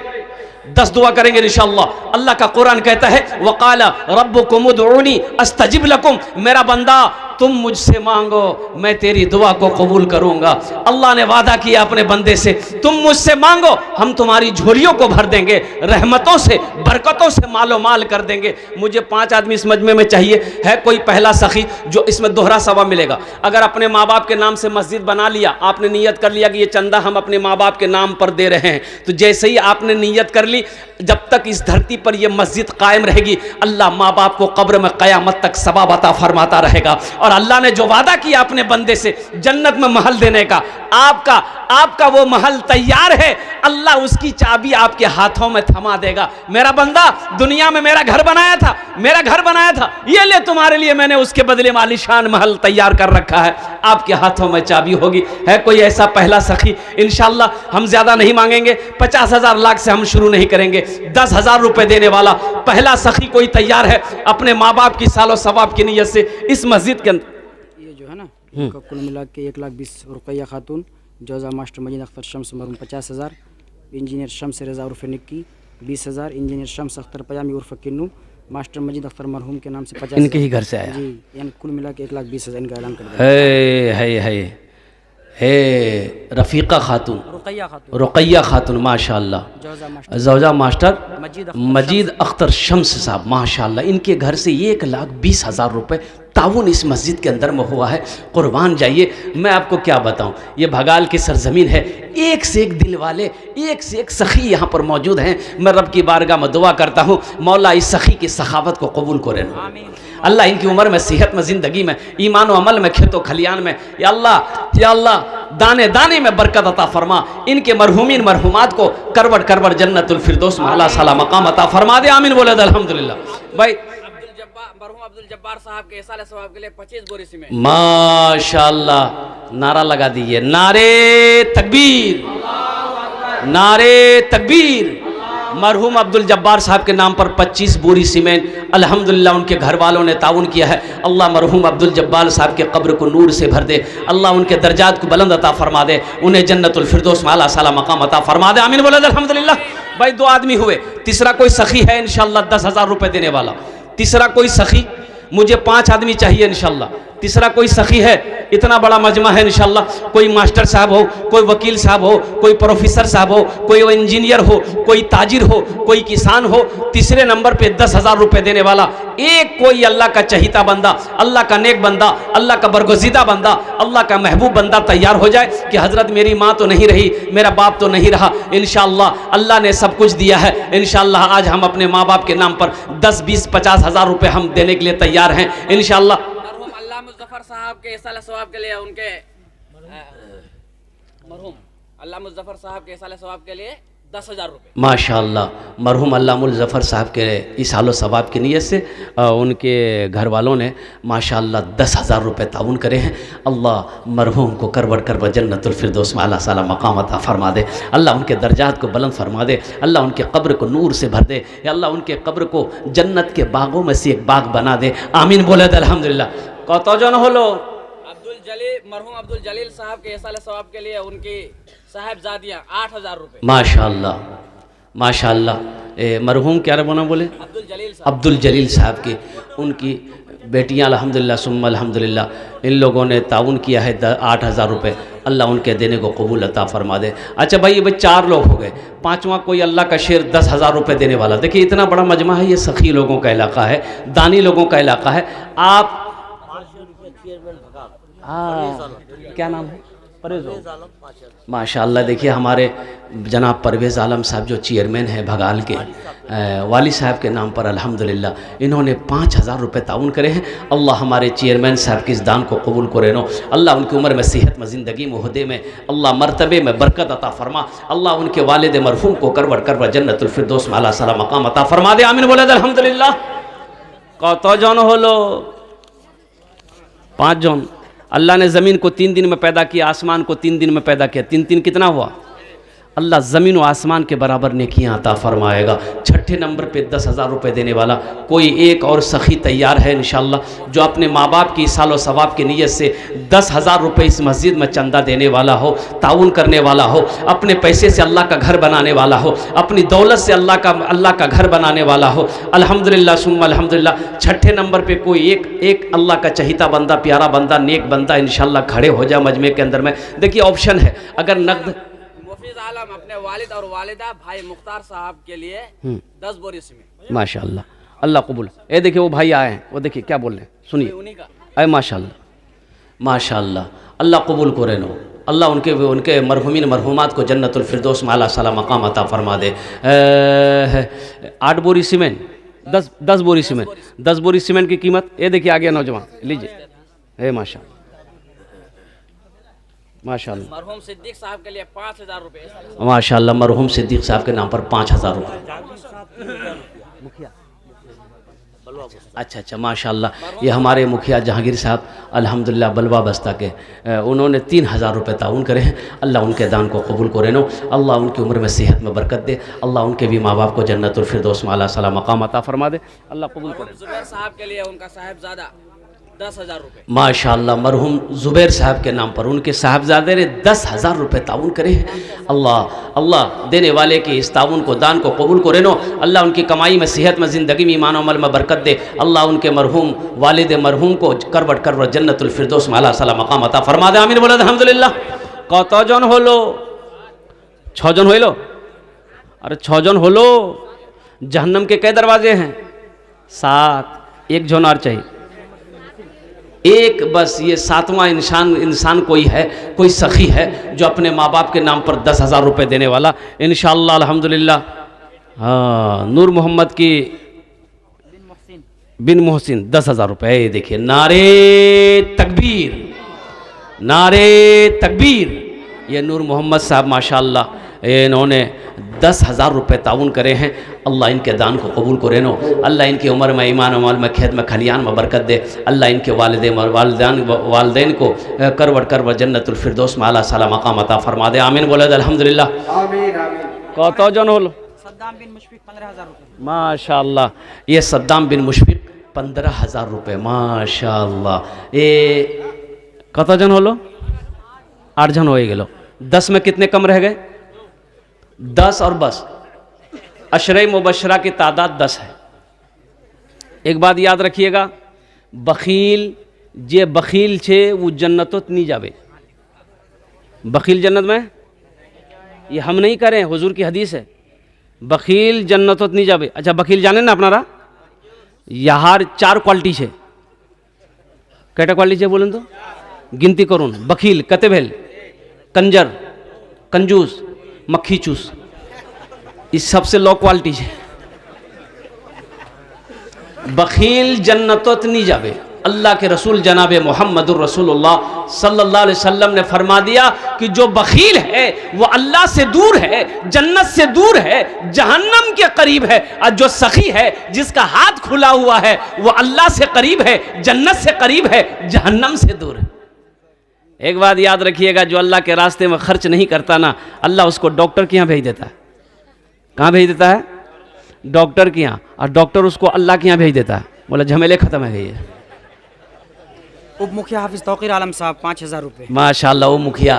10 दुआ करेंगे इंशाअल्लाह। अल्लाह का कुरान कहता है वक़ाला रब्बुकुम उदऊनी अस्तजिब लकुम, मेरा बंदा तुम मुझसे मांगो मैं तेरी दुआ को कबूल करूंगा। अल्लाह ने वादा किया अपने बंदे से, तुम मुझसे मांगो हम तुम्हारी झोलियों को भर देंगे, रहमतों से बरकतों से मालो माल कर देंगे। मुझे 5 आदमी इस मजमे में चाहिए। है कोई पहला सखी जो इसमें दोहरा सवाब मिलेगा? अगर अपने माँ बाप के नाम से मस्जिद बना लिया, आपने नीयत कर लिया कि ये चंदा हम अपने माँ बाप के नाम पर दे रहे हैं, तो जैसे ही आपने नीयत कर ली, जब तक इस धरती पर यह मस्जिद कायम रहेगी अल्लाह माँ बाप को कब्र में क़यामत तक सवाब अता फरमाता रहेगा। और अल्लाह ने जो वादा किया अपने बंदे से जन्नत में महल देने का, आपका वो महल तैयार है। अल्लाह उसकी चाबी आपके हाथों में थमा देगा। मेरा बंदा दुनिया में मेरा घर बनाया था, ये ले तुम्हारे लिए मैंने उसके बदले में आलीशान महल तैयार कर रखा है, आपके हाथों में चाबी होगी। है कोई ऐसा पहला सखी? इंशाअल्लाह हम ज्यादा नहीं मांगेंगे, 50,000 लाख से हम शुरू नहीं करेंगे। 10,000 रुपए देने वाला पहला सखी कोई तैयार है अपने माँ बाप की सालो सवाब की नीयत से इस मस्जिद के अंदर? ये जो है ना कुल मिला के 1,20,000 रुपया खातून, जौजा मास्टर मजीद अख्तर शम्स मरहूम 50,000, इंजीनियर शम्स रजा उर्फ निक्की 20,000, इंजीनियर शम्स अख्तर पयामी उर्फ किन्नू मास्टर मजीद अख्तर मरहूम के नाम से 50,000 इनके ही घर से आया जी। यानी कुल मिला के 1,20,000 इनका ऐलान कर दिया है। रफ़ीक़ा खातून, रुक़ैया खातून माशाअल्लाह, जौजा मास्टर मजीद अख्तर शम्स साहब माशाअल्लाह, इनके घर से 1,20,000 रुपये ताउन इस मस्जिद के अंदर में हुआ है। कुर्बान जाइए, मैं आपको क्या बताऊं, ये भगाल की सरजमीन है, एक से एक दिल वाले, एक से एक सखी यहाँ पर मौजूद हैं। मैं रब की बारगाह में दुआ करता हूँ मौला इस सखी की सखावत को कबूल करे। अल्लाह इनकी उम्र में, सेहत में, ज़िंदगी में, ईमान व अमल में, खेतों खलियान में, या अल्लाह दाने दाने में बरकत अता फरमा। इनके मरहूमीन मरहूमात को करवट करवट जन्नतुल फिरदौस में आला साला मकाम अता फरमा दे। आमीन बोले अल्हम्दुलिल्लाह। भाई अब्दुल जब्बार साहब के इसाले सवाब के लिए 25 बोरी सीमेंट माशाअल्लाह। नारा लगा दीजिए, नारे तकबीर, नारे तकबीर। मरहूम अब्दुल जब्बार साहब के नाम पर 25 बोरी सीमेंट अल्हम्दुलिल्लाह उनके घर वालों ने ताउन किया है। अल्लाह मरहूम अब्दुल जब्बार साहब के कब्र को नूर से भर दे, अल्लाह उनके दर्जात को बुलंद अता फरमा दे, उन्हें जन्नतुल फिरदौस में आला साला मकाम अता फरमा दे। आमीन बोले अल्हम्दुलिल्लाह। भाई 2 आदमी हुए, तीसरा कोई सखी है इंशाअल्लाह 10,000 रुपये देने वाला। तीसरा कोई सखी, मुझे 5 आदमी चाहिए इंशाअल्लाह। तीसरा कोई सखी है, इतना बड़ा मजमा है इंशाअल्लाह। कोई मास्टर साहब हो, कोई वकील साहब हो, कोई प्रोफेसर साहब हो, कोई इंजीनियर हो, कोई ताजिर हो, कोई किसान हो। तीसरे नंबर पे 10,000 रुपये देने वाला एक कोई अल्लाह का चहीता बंदा, अल्लाह का नेक बंदा, अल्लाह का बरगुज़ीदा बंदा, अल्लाह का महबूब बंदा तैयार हो जाए कि हज़रत मेरी माँ तो नहीं रही, मेरा बाप तो नहीं रहा, इंशाअल्लाह अल्लाह ने सब कुछ दिया है। इंशाअल्लाह आज हम अपने माँ बाप के नाम पर 10, 20, 50,000 रुपये हम देने के लिए तैयार हैं इंशाअल्लाह। मुज़फ़्फ़र साहब के इसाले सवाब के लिए उनके मरहूम अल्लाह मुज़फ़्फ़र साहब के इसाले सवाब के लिए 10,000 रुपये माशाअल्लाह। मरहूम अल्लाह मुज़फ़्फ़र साहब के इसालो सवाब की नीयत से उनके घर वालों ने माशाअल्लाह 10,000 रुपये ताउन करे हैं। अल्लाह मरहूम को करवट करवट जन्नतुल फिरदौस में आला साला मकाम अता फरमा दे। अल्लाह उनके दर्जात को बुलंद फरमा दे। अल्लाह उनके कब्र को नूर से भर दे। या अल्लाह उनके कब्र को जन्नत के बागों में से एक बाग बना दे। आमीन बोले अल्हम्दुलिल्लाह। कतजन हलो? मरहूम अब्दुल जलील साहब के इसाले सवाब के लिए उनकी साहिबजादियाँ 8,000 रुपये माशाअल्लाह माशाअल्लाह। मरहूम क्या रबना बोले? अब्दुल जलील साहब की उनकी बेटियां अल्हम्दुलिल्लाह सुम्मा अल्हम्दुलिल्लाह इन लोगों ने ताउन किया है 8,000 रुपये। अल्लाह उनके देने को कबूल अता फरमा दे। अच्छा भाई, ये 4 लोग हो गए, 5वां कोई अल्लाह का शेर 10,000 रुपये देने वाला। देखिए इतना बड़ा मजमा है, ये सखी लोगों का इलाका है, दानी लोगों का इलाका है। आप क्या नाम है? परवेज़ माशाअल्लाह। देखिए हमारे जनाब परवेज़ आलम साहब जो चेयरमैन हैं भगाल के, वाली साहब के नाम पर अल्हम्दुलिल्लाह इन्होंने 5,000 रुपये ताउन करे हैं। अल्लाह हमारे चेयरमैन साहब की इस दान को कबूल करे नो। अल्लाह उनकी उम्र में, सेहत में, ज़िंदगी में, ओहदे में अल्लाह मरतबे में बरकत अता फरमा। अल्लाह उनके वालिद मरहूम को करवट करवट जन्नतुल फिरदौस में आला सला मकाम अता फरमा दे। आमीन बोले अल्हम्दुलिल्लाह। कतजन हलो? 5 जन। अल्लाह ने ज़मीन को 3 दिन में पैदा किया, आसमान को 3 दिन में पैदा किया। 3 कितना हुआ? अल्लाह ज़मीन और आसमान के बराबर नेकियां अता फरमाएगा। 6ठे नंबर पे 10,000 रुपये देने वाला कोई एक और सखी तैयार है इंशाअल्लाह, जो अपने माँ बाप की सालो सवाब की नीयत से 10,000 रुपये इस मस्जिद में चंदा देने वाला हो, ताउन करने वाला हो, अपने पैसे से अल्लाह का घर बनाने वाला हो, अपनी दौलत से अल्लाह का घर बनाने वाला हो। अल्हम्दुलिल्लाह सुम्मा अल्हम्दुलिल्लाह। 6ठे नंबर पे कोई एक अल्लाह का चहीता बंदा, प्यारा बंदा, नेक बंदा इंशाअल्लाह खड़े हो जाए मजमे के अंदर में। देखिए ऑप्शन है, अगर नकद आलम अपने वालिद और वालिदा भाई मुख्तार साहब के लिए 10 बोरी सीमेंट। माशाअल्लाह, अल्लाह कबूल। ये देखिए वो भाई आए हैं, वो देखिए क्या बोल रहे हैं, सुनिए। अरे माशाअल्लाह माशाअल्लाह, अल्लाह कबूल करे नो। अल्लाह उनके मरहुमीन मरहुमात को जन्नतुल फिरदौस में आला सला मकाम अता फरमा दे। 8 बोरी सीमेंट, 10 बोरी सीमेंट, 10 बोरी सीमेंट की कीमत ये देखिए आ गया नौजवान, लीजिए। हे माशाअल्लाह माशाअल्लाह। मरहूम सिद्दीक साहब के लिए 5,000 रुपये। माशाअल्लाह, मरहूम सिद्दीक साहब के नाम पर 5,000 रुपये। अच्छा माशाअल्लाह। ये हमारे मुखिया जहांगीर साहब अल्हम्दुलिल्लाह बलवा बस्ता के, उन्होंने 3,000 रुपये ताउन करे हैं। अल्लाह उनके दान को कबूल करे नो। अल्लाह उनकी उम्र में सेहत में बरकत दे। अल्लाह उनके भी माँ बाप को जन्नतुल फिरदौस में आला सला मकाम अता फरमा दे। अल्लाह कबूल करे। जुबैर साहब के लिए उनका साहिबजादा 10,000 रुपये। माशाअल्लाह, मरहूम जुबैर साहब के नाम पर उनके साहबजादे ने 10,000 रुपये ताउन करे हैं। अल्लाह देने वाले के इस ताउन को, दान को कबूल करे नो। अल्लाह उनकी कमाई में, सेहत में, ज़िंदगी में, ईमान अमल में बरकत दे। अल्लाह उनके मरहूम वालिद मरहूम को करवट करवट जन्नतुल फिरदौस में आला सला मकाम अता फरमा दे। आमीन बोले अल्हम्दुलिल्लाह। कतजन हलो? 6 जन हইল? अरे 6 जन हलो। जहन्नम के कै दरवाजे हैं? 7। 1 जन और चाहिए, एक बस। ये 7वां इंसान कोई है, कोई सखी है जो अपने माँ बाप के नाम पर 10,000 रुपये देने वाला इंशाअल्लाह अल्हम्दुलिल्लाह। हाँ, नूर मोहम्मद की बिन मोहसिन 10,000 रुपये। ये देखिए, नारे तकबीर, नारे तकबीर। ये नूर मोहम्मद साहब माशाअल्लाह इन्होंने 10,000 रुपये ताउन करे हैं। अल्लाह इनके दान को कबूल करे नो। अल्लाह इनकी उम्र में, ईमान अमल में, खेत में, खलियान में बरकत दे। अल्लाह इनके वालिदैन को करवट करवट जन्नतुल फिरदौस में आला सला मकाम अता फरमा दे। आमीन बोले अल्हम्दुलिल्लाह। कतजन हलो? सद्दाम बिन मुशफिक 15,000 रुपये। माशाअल्लाह, ये सद्दाम बिन मुशफिक 15,000 रुपये। माशाअल्लाह। ये कतजन हलो? 8 जन हो गेलो। 10 में कितने कम रह गए? 10 और बस। अशरे मुबशरा की तादाद 10 है। एक बात याद रखिएगा, बखील जे बखील छे वो जन्नतोत नहीं जावे। बखील जन्नत में, ये हम नहीं करें, हुजूर की हदीस है, बखील जन्नतोत नहीं जावे। अच्छा बखील जाने ना अपनारा? यहाँ 4 क्वालिटी है। कैटा क्वालिटी है बोलें तो गिनती करूँ। बखील कते भेल? कंजर, कंजूस, मक्खी चूस। इस सबसे लो क्वालिटी है। बखील जन्नतोत नहीं जावे। अल्लाह के रसूल जनाब मोहम्मदुर रसूलुल्लाह सल्लल्लाहु अलैहि वसल्लम ने फरमा दिया कि जो बखील है वो अल्लाह से दूर है, जन्नत से दूर है, जहन्नम के करीब है। और जो सखी है, जिसका हाथ खुला हुआ है, वो अल्लाह से करीब है, जन्नत से करीब है, जहन्नम से दूर है। एक बात याद रखिएगा, जो अल्लाह के रास्ते में खर्च नहीं करता ना, अल्लाह उसको डॉक्टर के यहाँ भेज देता है। कहाँ भेज देता है? डॉक्टर के यहाँ। और डॉक्टर उसको अल्लाह के यहाँ भेज देता है। बोला झमेले खत्म है ये। उप मुखिया हाफिज तौकीर आलम साहब 5,000 रुपये। माशाल्लाह, वो मुखिया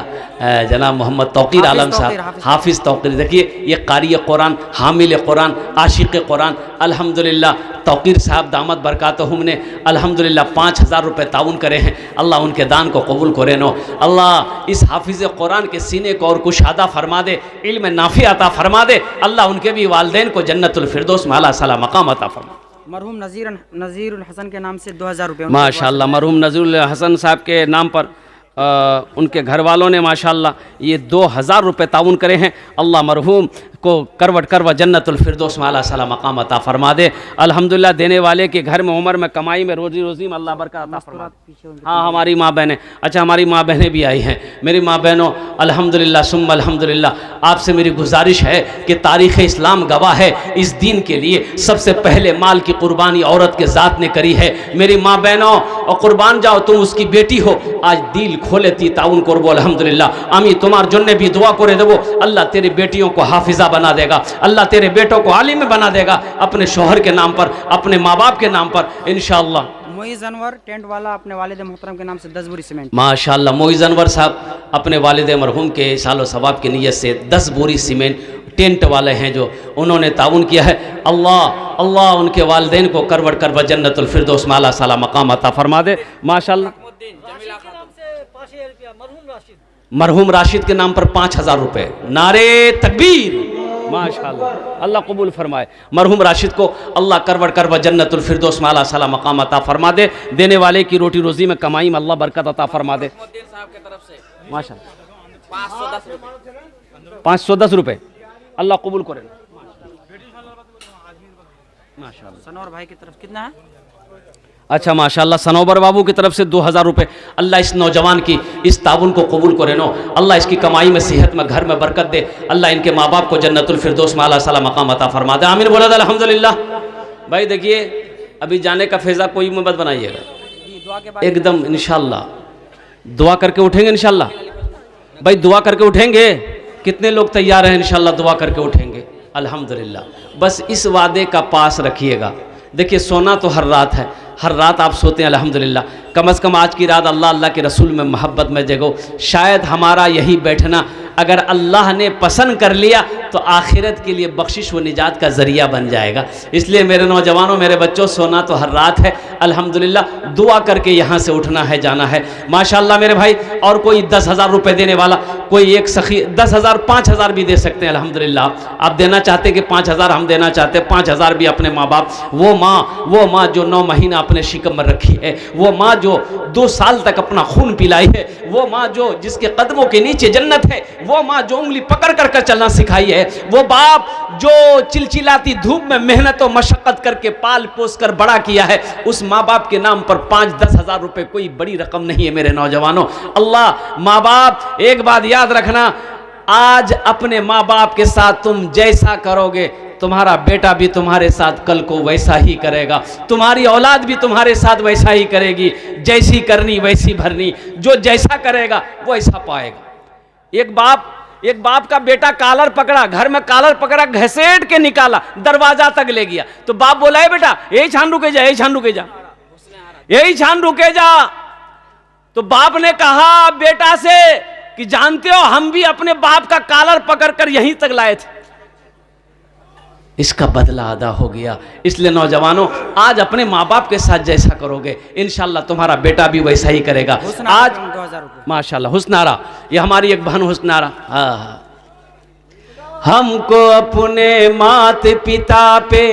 जनाब मोहम्मद तौकीर आलम साहब, हाफिज़ तौकीर। देखिए ये कारी कुरान, हामिल कुरान, आशिक कुरान, अल्हम्दुलिल्लाह तौकीर साहब दामद बरकातहुम ने अल्हम्दुलिल्लाह 5,000 रुपये ताउन करे हैं। अल्लाह उनके दान को कबूल करे नो। अल्लाह इस हाफिज़ कुरान के सीने को और कुशादा फरमा दे, इल्म नाफी अता फरमा दे। अल्लाह उनके भी वालदैन को जन्नतुल फिरदौस में आला सला मकाम अता फरमा। मरहूम नज़ीरुल हसन के नाम से 2,000 रुपये। माशाल्लाह, मरहूम नज़ीरुल हसन साहब के नाम पर उनके घर वालों ने माशाल्लाह ये 2,000 रुपये ताउन करे हैं। अल्लाह मरहूम को करवट करवा जन्नतुल फिरदौस में आला सला मकाम अता फरमा दे। अल्हम्दुलिल्लाह देने वाले के घर में उम्र में कमाई में रोजी रोजी में अल्लाह बरकत अता फरमा दे। हाँ, हमारी माँ बहनें, अच्छा हमारी माँ बहनें भी आई हैं। मेरी माँ बहनों अल्हम्दुलिल्लाह सुम्मा अल्हम्दुलिल्लाह, आपसे मेरी गुजारिश है कि तारीख़ इस्लाम गवाह है, इस दीन के लिए सबसे पहले माल की कुर्बानी औरत के ज़ात ने करी है। मेरी माँ बहनों और कुर्बान जाओ, तुम उसकी बेटी हो, आज दिल खोले ती ताउन करबो अल्हम्दुलिल्लाह। आमी तुम्हार जन्ने भी दुआ करे देवो, अल्लाह तेरी बेटियों को हाफिजा बना देगा, अल्लाह तेरे बेटों को आलिम बना देगा, अपने शोहर के नाम पर, अपने माँ बाप के नाम पर इंशाअल्लाह। मोइज़ अनवर टेंट वाला अपने वालिद मोहतरम के नाम से 10 बोरी सीमेंट। माशाअल्लाह, मोइज़ अनवर साहब अपने वालिद मरहूम के सालो सवाब की नीयत से 10 बोरी सीमेंट टेंट वाले हैं जो उन्होंने ताउन किया है। अल्लाह अल्लाह उनके वालिदैन को करवट करवा जन्नतुल फिरदौस में आला साला मकाम अता फरमा दे। माशाअल्लाह, मरहूम राशिद के नाम पर 5,000 रुपये। नारे तकबीर, माशाअल्लाह, अल्लाह कबूल फरमाए। मरहूम राशिद को अल्लाह करवट करवा जन्नतुल फिरदौस में आला साला मकाम अता फरमा दे। देने वाले की रोटी रोजी में कमाई में अल्लाह बरकत अता फरमा दे। माशाअल्लाह 510 रुपये, अल्लाह कबूल करे। माशाअल्लाह, सनौर भाई की तरफ कितना है? अच्छा माशाअल्लाह, सनोबर बाबू की तरफ से 2,000 रुपये। अल्लाह इस नौजवान की इस ताउन को कबूल करे नो। अल्लाह इसकी कमाई में, सेहत में, घर में बरकत दे। अल्लाह इनके माँ बाप को जन्नतुल फिरदौस में आला सला मकाम अता फरमा दे। आमीन बोला अल्हम्दुलिल्लाह। भाई देखिए, अभी जाने का फैज़ा कोई मत बनाइएगा, एकदम इंशाअल्लाह दुआ करके उठेंगे इंशाअल्लाह। भाई दुआ करके उठेंगे, कितने लोग तैयार हैं इंशाअल्लाह दुआ करके उठेंगे अल्हम्दुलिल्लाह। बस इस वादे का पास रखिएगा। देखिए सोना तो हर रात है, हर रात आप सोते हैं अल्हम्दुलिल्लाह, कम से कम आज की रात अल्लाह अल्लाह के रसूल में मोहब्बत में जगो। शायद हमारा यही बैठना अगर अल्लाह ने पसंद कर लिया तो आखिरत के लिए बख्शिश व निजात का ज़रिया बन जाएगा। इसलिए मेरे नौजवानों, मेरे बच्चों, सोना तो हर रात है अल्हम्दुलिल्लाह, दुआ करके यहाँ से उठना है, जाना है। माशाअल्लाह मेरे भाई, और कोई 10,000 रुपये देने वाला, कोई एक सखी 10,000 5,000 भी दे सकते हैं अल्हम्दुलिल्लाह। आप देना चाहते कि 5,000 हम देना चाहते, 5,000 भी अपने माँ बाप, वो माँ जो 9 महीना अपने शिकम में रखी है, वो माँ जो 2 साल तक अपना खून पिलाई है, वो माँ जो जिसके कदमों के नीचे जन्नत है, वो माँ जो उंगली पकड़ कर चलना सिखाई है, वो बाप जो चिलचिलाती धूप में मेहनत और मशक्कत करके पाल पोस कर बड़ा किया है, उस माँ बाप के नाम पर 5-10 हज़ार रुपये कोई बड़ी रकम नहीं है मेरे नौजवानों। अल्लाह माँ बाप, एक बात याद रखना, आज अपने माँ बाप के साथ तुम जैसा करोगे, तुम्हारा बेटा भी तुम्हारे साथ कल को वैसा ही करेगा, तुम्हारी औलाद भी तुम्हारे साथ वैसा ही करेगी। जैसी करनी वैसी भरनी, जो जैसा करेगा वो ऐसा पाएगा। एक बाप का बेटा कॉलर पकड़ा, घर में कॉलर पकड़ा, घसीट के निकाला, दरवाजा तक ले गया, तो बाप बोला है बेटा यही छान रुके जा, यही छान रुके जा, यही छान रुके जा। तो बाप ने कहा बेटा से कि जानते हो हम भी अपने बाप का कॉलर पकड़कर यहीं तक लाए थे, इसका बदला अदा हो गया। इसलिए नौजवानों, आज अपने माँ बाप के साथ जैसा करोगे इंशाल्लाह तुम्हारा बेटा भी वैसा ही करेगा। आज माशाल्लाह हुस्नारा, ये हमारी एक बहन हुस्नारा, हमको अपने माता पिता पे,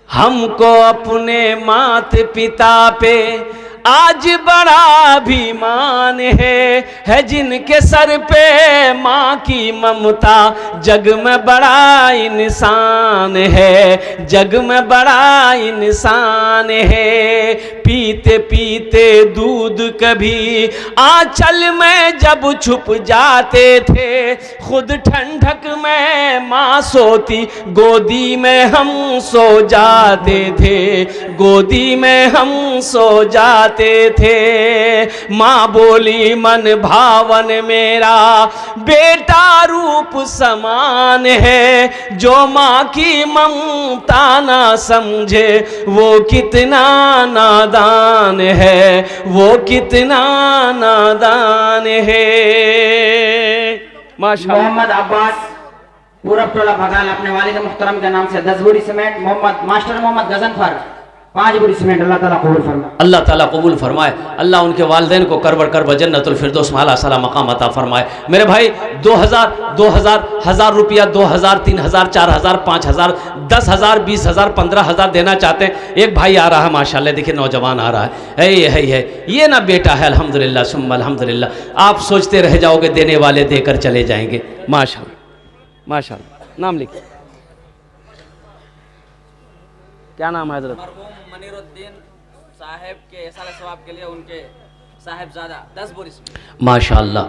हमको अपने माता पिता पे आज बड़ा अभिमान है जिनके सर पे माँ की ममता, जग में बड़ा इंसान है, जग में बड़ा इंसान है। पीते पीते दूध कभी आंचल में जब छुप जाते थे, खुद ठंडक में माँ सोती, गोदी में हम सो जाते थे, गोदी में हम सो जाते थे। माँ बोली मन भावन मेरा बेटा रूप समान है, जो माँ की ममता ना समझे वो कितना नादान नादान है, वो कितना नादान है। माशाअल्लाह। मोहम्मद अब्बास पूरब टोला भगाल अपने वालिद मुहतरम के नाम से 10 बोरी सीमेंट। मास्टर मोहम्मद गजनफर 5 बोरी सीमेंट। अल्लाह ताला कबूल फरमाए। अल्लाह ताला कबूल फरमाए। अल्लाह उनके वालिदैन को करबर करबर जन्नतुल फिरदौस में आला साला मकाम अता फरमाए। मेरे भाई 2000 1000 रुपया, 2000 3000 4000 5000 10,000 20,000 15,000 देना चाहते हैं। एक भाई आ रहा है माशाल्लाह, देखिए नौजवान आ रहा है, ये ना बेटा है। अल्हम्दुलिल्लाह सुम्मा अल्हम्दुलिल्लाह। आप सोचते रह जाओगे, देने वाले देकर चले जाएंगे। माशाल्लाह माशाल्लाह। नाम लिखिए, क्या नाम है हजरत? मनीरुद्दीन साहब के इसाले सवाब के लिए उनके साहिबजादा 10 बोरी सीमेंट। माशाअल्लाह।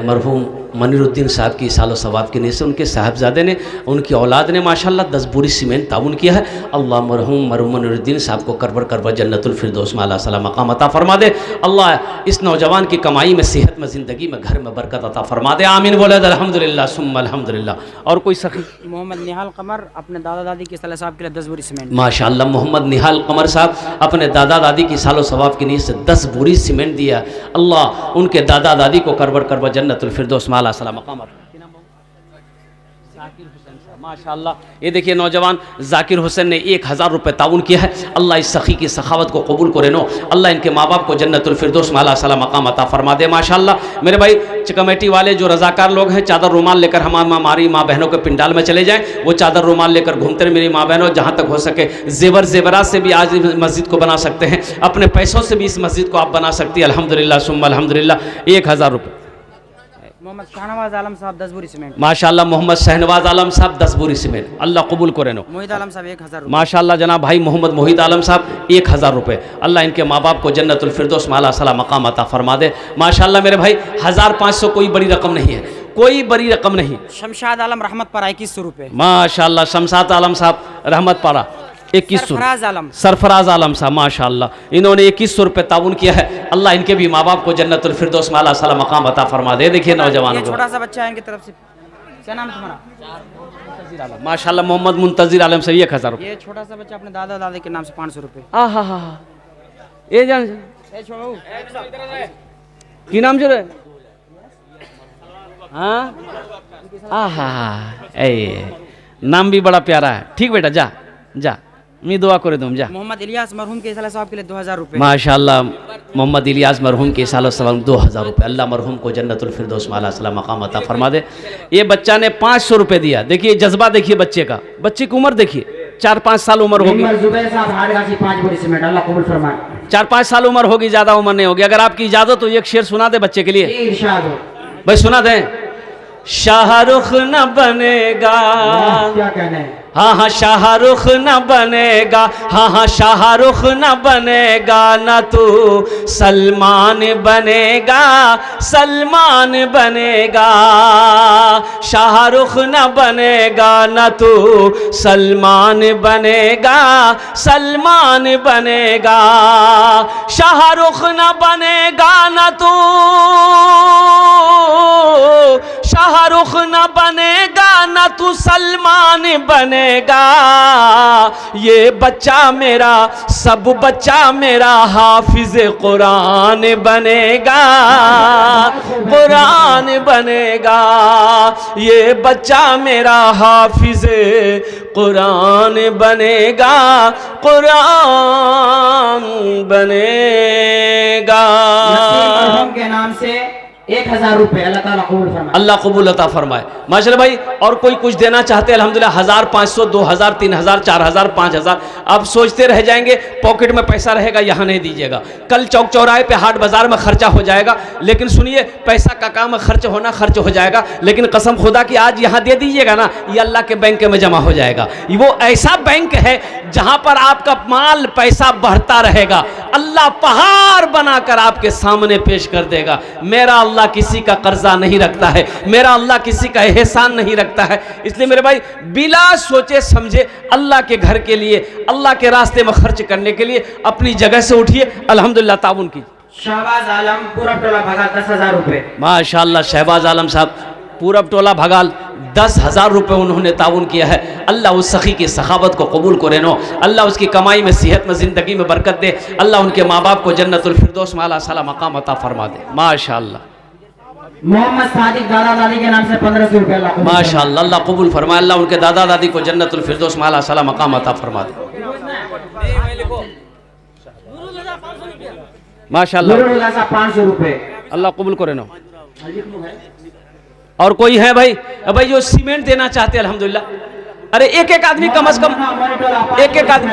मरहूम मनीरुद्दीन साहब की सालो सवाब के नीचे से उनके साहबजादे ने, उनकी औलाद ने माशाअल्लाह 10 बोरी सीमेंट ताउन किया है। अल्लाह मरहूम मनीरुद्दीन साहब को करबर करबर जन्नतुल फिरदौस में आला साला मकाम अता फरमा दे। अल्लाह इस नौजवान की कमाई में, सेहत में, ज़िंदगी में, घर में बरकत अता फरमा दे। आमीन बोले अल्हम्दुलिल्लाह सुम्मा अल्हम्दुलिल्लाह। और कोई सखी? मोहम्मद निहाल कमर अपने दादा दादी के साले साहब के लिए 10 बोरी सीमेंट। माशाअल्लाह। मोहम्मद निहाल कमर साहब अपने दादा दादी की सालो सवाब के नीचे से 10 बोरी सीमेंट दिया। अल्लाह उनके दादा दादी को करबर करबर जन्नतुल फिरदौस में आला साला मकाम। माशाअल्लाह। ये देखिए नौजवान जाकिर हुसैन ने 1000 रुपये ताउन किया है। अल्लाह इस सखी की सखावत को कबूल करे नो। अल्लाह इनके माँ बाप को जन्नतुल फिरदौस में आला साला मकाम अता फरमा दे। माशाअल्लाह। मेरे भाई कमेटी वाले जो रजाकार लोग हैं, चादर रुमाल लेकर हमारी माँ बहनों के पिंडाल में चले जाएं। वो चादर रुमाल लेकर घूमते रहे। मेरी माँ बहनों, जहाँ तक हो सके जेवरात से भी आज मस्जिद को बना सकते हैं, अपने पैसों से भी इस मस्जिद को आप बना सकती है। अल्हम्दुलिल्लाह सुम्मा अल्हम्दुलिल्लाह। 1000 रुपये। मोहम्मद शहनवाज आलम साहब 10 बोरी सीमेंट। माशाअल्लाह। मोहम्मद शहनवाज आलम साहब 10 बोरी सीमेंट। अल्लाह कबूल करे नो। मोहित आलम साहब 1000 रुपये। माशाअल्लाह। जनाब भाई मोहम्मद मोहित आलम साहब 1000 रुपये। अल्लाह इनके माँ बाप को जन्नतुल फिरदौस में आला साला मकाम अता फरमा दे। माशाअल्लाह। मेरे भाई 1500 कोई बड़ी रकम नहीं है, कोई बड़ी रकम नहीं। शमशाद आलम रहमत पारा 2100 रुपये। माशाअल्लाह। शमशाद आलम साहब रहमत पारा 2100। सरफराज आलम साहब माशाअल्लाह, इन्होंने 2100 रुपये ताउन किया है। अल्लाह इनके भी माँ बाप को जन्नतुल फिरदौस में आला साला मकाम अता फरमा दे। देखिए नौजवानों को, छोटा सा बच्चा है इनकी तरफ से, क्या नाम तुम्हारा? माशाअल्लाह। मोहम्मद मुंतजिर आलम से 1000 रुपये। ये छोटा सा बच्चा अपने दादा दादी के नाम से 500 रुपये। हाँ। ये जान की नाम जो नाम भी बड़ा प्यारा है। ठीक बेटा, जा जा, मैं दुआ करे दूँ। जा। मोहम्मद इलियास मरहूम के साले साहब के लिए 2000 रुपये। माशाअल्लाह। मोहम्मद इलियास मरहूम के सालो सवाब 2000 रुपये। अल्लाह मरहूम को जन्नतुल फिरदौस में आला साला मकाम अता फरमा दे। ये बच्चा ने 500 रुपये दिया। देखिए जज्बा, देखिए बच्चे का, बच्चे की उम्र देखिए 4-5 साल उम्र होगी। 4-5 साल उम्र होगी, ज़्यादा उम्र नहीं होगी। अगर आपकी इजाज़त तो एक शेर सुना दे बच्चे के लिए। भाई सुना दें। शाहरुख न बनेगा, क्या कहना है? हाँ शाहरुख न बनेगा, हाँ शाहरुख न बनेगा, न तू सलमान बनेगा, सलमान बनेगा। शाहरुख न बनेगा, न तू सलमान बनेगा, सलमान बनेगा। शाहरुख न बनेगा, न तू शाहरुख न बनेगा, न तू सलमान बनेगा। ये बच्चा मेरा, सब बच्चा मेरा हाफिज कुरान बनेगा, कुरान बनेगा। ये बच्चा मेरा हाफिज कुरान बनेगा, कुरान बनेगा। के नाम से 1000 रुपये। अल्लाह ताला कबूल फरमाए। अल्लाह कबूल अता फरमाए। माशाल्लाह भाई, और कोई कुछ देना चाहते हैं अल्हम्दुलिल्लाह 1000 500 2000 3000 4000 5000। आप सोचते रह जाएंगे पॉकेट में पैसा रहेगा, यहाँ नहीं दीजिएगा। कल चौक चौराहे पे हाट बाजार में खर्चा हो जाएगा। लेकिन सुनिए, पैसा का काम है, खर्च होना खर्च हो जाएगा। लेकिन कसम खुदा की आज यहाँ दे दीजिएगा ना, ये अल्लाह के बैंक में जमा हो जाएगा। वो ऐसा बैंक है जहाँ पर आपका माल पैसा बढ़ता रहेगा। अल्लाह पहाड़ बनाकर आपके सामने पेश कर देगा। मेरा अल्लाह किसी का कर्जा नहीं रखता है, मेरा अल्लाह किसी का एहसान नहीं रखता है। इसलिए मेरे भाई, बिला सोचे समझे अल्लाह के घर के लिए, अल्लाह के रास्ते में खर्च करने के लिए अपनी जगह से उठिए, अल्हम्दुलिल्लाह ताउन कीजिए। शहबाज आलम पूरा टोला भगा 10,000 रुपये। माशाअल्लाह। शहबाज आलम साहब पूरब टोला भगाल 10,000 रुपये उन्होंने ताउन किया है। अल्लाह उस सखी की सखावत को कबूल करे नो, अल्लाह उसकी कमाई में, सेहत में, ज़िंदगी में बरकत दे, अल्लाह उनके माँ बाप को जन्नतुल फिरदौस में आला साला मकाम अता फरमा दे। माशाअल्लाह। मोहम्मद सादिक दादा दादी के नाम से 1500 रुपया। माशाअल्लाह, अल्लाह कबूल फरमाए, अल्लाह उनके दादा दादी को जन्नतुल फिरदौस में आला साला मकाम अता फरमा दे। माशाअल्लाह, 500 रुपये। अल्लाह कबूल करे नो। और कोई है भाई? भाई जो सीमेंट देना चाहते हैं अल्हम्दुलिल्लाह, अरे एक एक आदमी कम से कम एक एक आदमी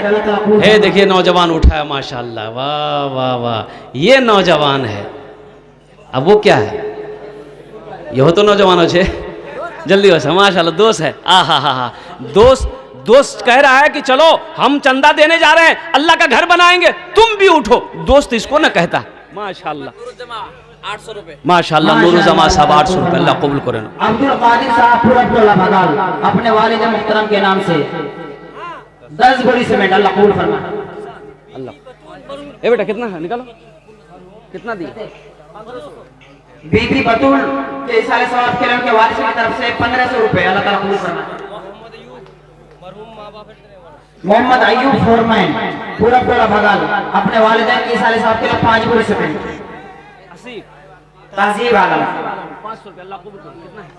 है। देखिए नौजवान उठा है माशाअल्लाह, वाह वाह वाह, ये नौजवान है। अब वो क्या है? ये हो तो नौजवानों छे, जल्दी हो माशाअल्लाह, दोस्त है। हा, दोस्त कह रहा है कि चलो हम चंदा देने जा रहे हैं, अल्लाह का घर बनाएंगे, तुम भी उठो। दोस्त इसको ना कहता। माशाअल्लाह, 800 रुपये। माशाअल्लाह, नूरुज़मा साहब 800 रुपये, अल्लाह कबूल करे ना। अब्दुल कादिर साहब पूरब टोला भगाल अपने वालिद मुहतरम के नाम से 10 बोरी सीमेंट, अल्लाह कबूल फरमाए। अल्लाह। ए बेटा कितना है निकालो, कितना दिया? बीबी बतूल के इसाले सवाब के लिए उनके वालिद की तरफ से 1500 रुपये, अल्लाह ताला कबूल फरमाए। मोहम्मद अयूब फोरमैन पूरब टोला भगाल अपने वालिदैन की इसाले सवाब के लिए 5 बोरी सीमेंट। तहजीब आलम 500 रुपये, अल्लाह कबूल करे। कितना है?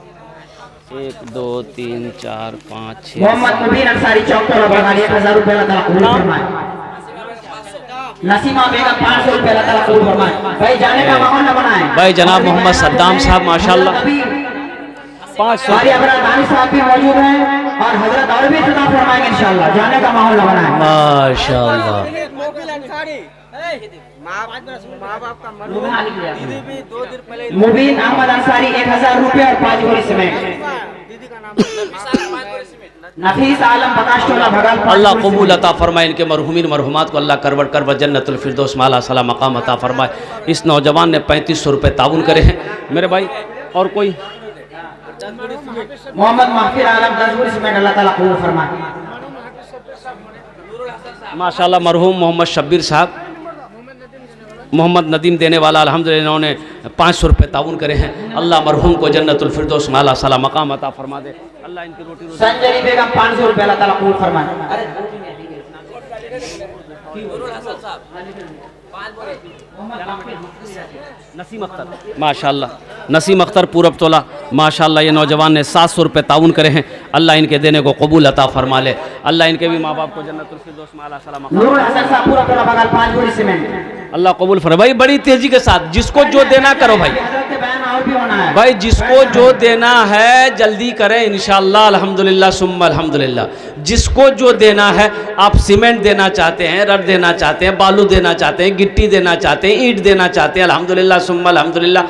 1 2 3 4 5 6। मोहम्मद मुबीन अंसारी चौक टोला भगाल 1000 रुपये, अल्लाह ताला कबूल फरमाए। नसीमा बेगम 500 रुपये, अल्लाह ताला कबूल फरमाए। भाई जाने का माहौल न बनाए। भाई जनाब मोहम्मद सद्दाम साहब माशाअल्लाह 500। सारी हजरत दानी साहब भी मौजूद हैं और हजरत और भी इत्तेफाक फरमाएंगे इंशाअल्लाह। जाने का माहौल न बनाए। माशाअल्लाह, मुबीन अहमद अंसारी 1000 रुपये और 5 बोरी सीमेंट। नफीस आलम प्रकाश टोला भगाल अल्लाह कबूल अता फरमाए। इनके मरहुमीन मरहुमात को अल्लाह करवट कर जन्नतुल फिरदौस में आला साला मकाम अता फरमाए। इस नौजवान ने 3500 रुपये ताउन करे हैं मेरे भाई। और कोई? मोहम्मद महफिर आलम 10 बोरी सीमेंट, अल्लाह ताला कबूल फरमाए। माशाअल्लाह मरहूम मोहम्मद शब्बीर साहब, मोहम्मद नदीम देने वाला अल्हम्दुलिल्लाह, इन्होंने 500 रुपये ताउन करे हैं। अल्लाह मरहूम को जन्नतुल फिरदौस में आला साला मकाम अता फरमा दे। अल्लाह इनकी रोटी संजरी बेगम 500 रुपये, अल्लाह ताला कबूल फरमाए। नसीम अख्तर माशाअल्लाह, नसीम अख्तर पूरब तोला माशाअल्लाह, ये नौजवान ने 700 रुपये ताउन करे हैं। अल्लाह इनके देने को कबूल अता फरमा ले। अल्लाह इनके भी माँ बाप को जन्नतुल फिरदौस में आला साला मकाम। नूरुल हसन साहब पूरब टोला भगाल 5 बोरी सीमेंट, अल्लाह कबूल फरमा। भाई बड़ी तेजी के साथ जिसको जो देना करो भाई, हजरत के बयान और भी होना है। भाई जिसको जो देना है जल्दी करें इंशाअल्लाह। अल्हम्दुलिल्लाह सुम्मा अल्हम्दुलिल्लाह। जिसको जो देना है, आप सीमेंट देना चाहते हैं, रड देना चाहते हैं, बालू देना चाहते हैं, गिट्टी देना चाहते हैं, ईंट देना चाहते हैं, अल्हम्दुलिल्लाह सुम्मा अल्हम्दुलिल्लाह।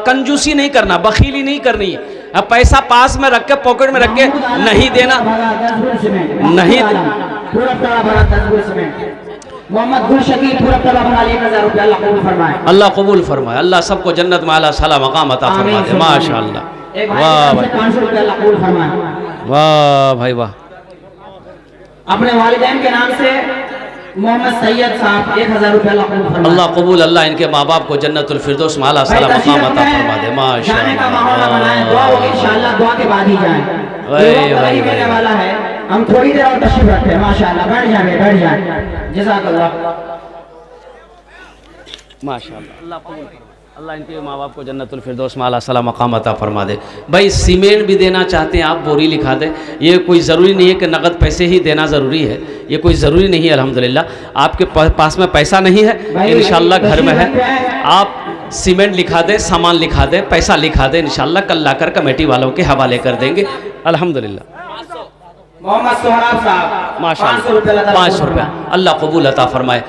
कंजूसी नहीं करना, बखीली नहीं करनी है। अब पैसा पास में रख के, पॉकेट में रख के नहीं देना, नहीं पूरब टोला भगाल 10 बोरी सीमेंट। मोहम्मद गुलशकीर पूरब टोला भगाल 1000 रुपये, अल्लाह कबूल फरमाए। अल्लाह कबूल फरमाए। अल्लाह सबको जन्नत में आला साला मकाम अता फरमा दे। माशाअल्लाह, एक वाह भाई 500 रुपये, अल्लाह कबूल फरमाए। वाह भाई वाह। अपने वालिदैन के नाम से मोहम्मद सैयद साहब 1000 रुपये, अल्लाह कबूल फरमाए। अल्लाह कबूल, अल्लाह इनके माँ बाप को जन्नतुल फिरदौस में आला साला मकाम अता फरमा दे। जाने का माहौल न बनाए, दुआ होगी इंशाअल्लाह, दुआ के बाद ही जाएं। वही मिलने वाला है, हम थोड़ी देर और तशरीफ रखते हैं। माशाअल्लाह, बैठ जाए। जज़ाकल्लाह। माशाअल्लाह, अल्लाह कबूल फरमाए। अल्लाह इनके माँ बाप को जन्नतुल फिरदौस में आला साला मकाम अता फरमा दे। भाई सीमेंट भी देना चाहते हैं आप, बोरी लिखा दे। ये कोई ज़रूरी नहीं है कि नगद पैसे ही देना ज़रूरी है, ये कोई ज़रूरी नहीं है। अल्हम्दुलिल्लाह आपके पास में पैसा नहीं है, इंशाअल्लाह घर में है, आप सीमेंट लिखा दे, सामान लिखा दे, पैसा लिखा दे, इंशाअल्लाह कल लाकर कमेटी वालों के हवाले कर देंगे। अल्हम्दुलिल्लाह। मोहम्मद सोहराब साहब माशाअल्लाह 500 रुपये, अल्लाह कबूल अता फरमाए।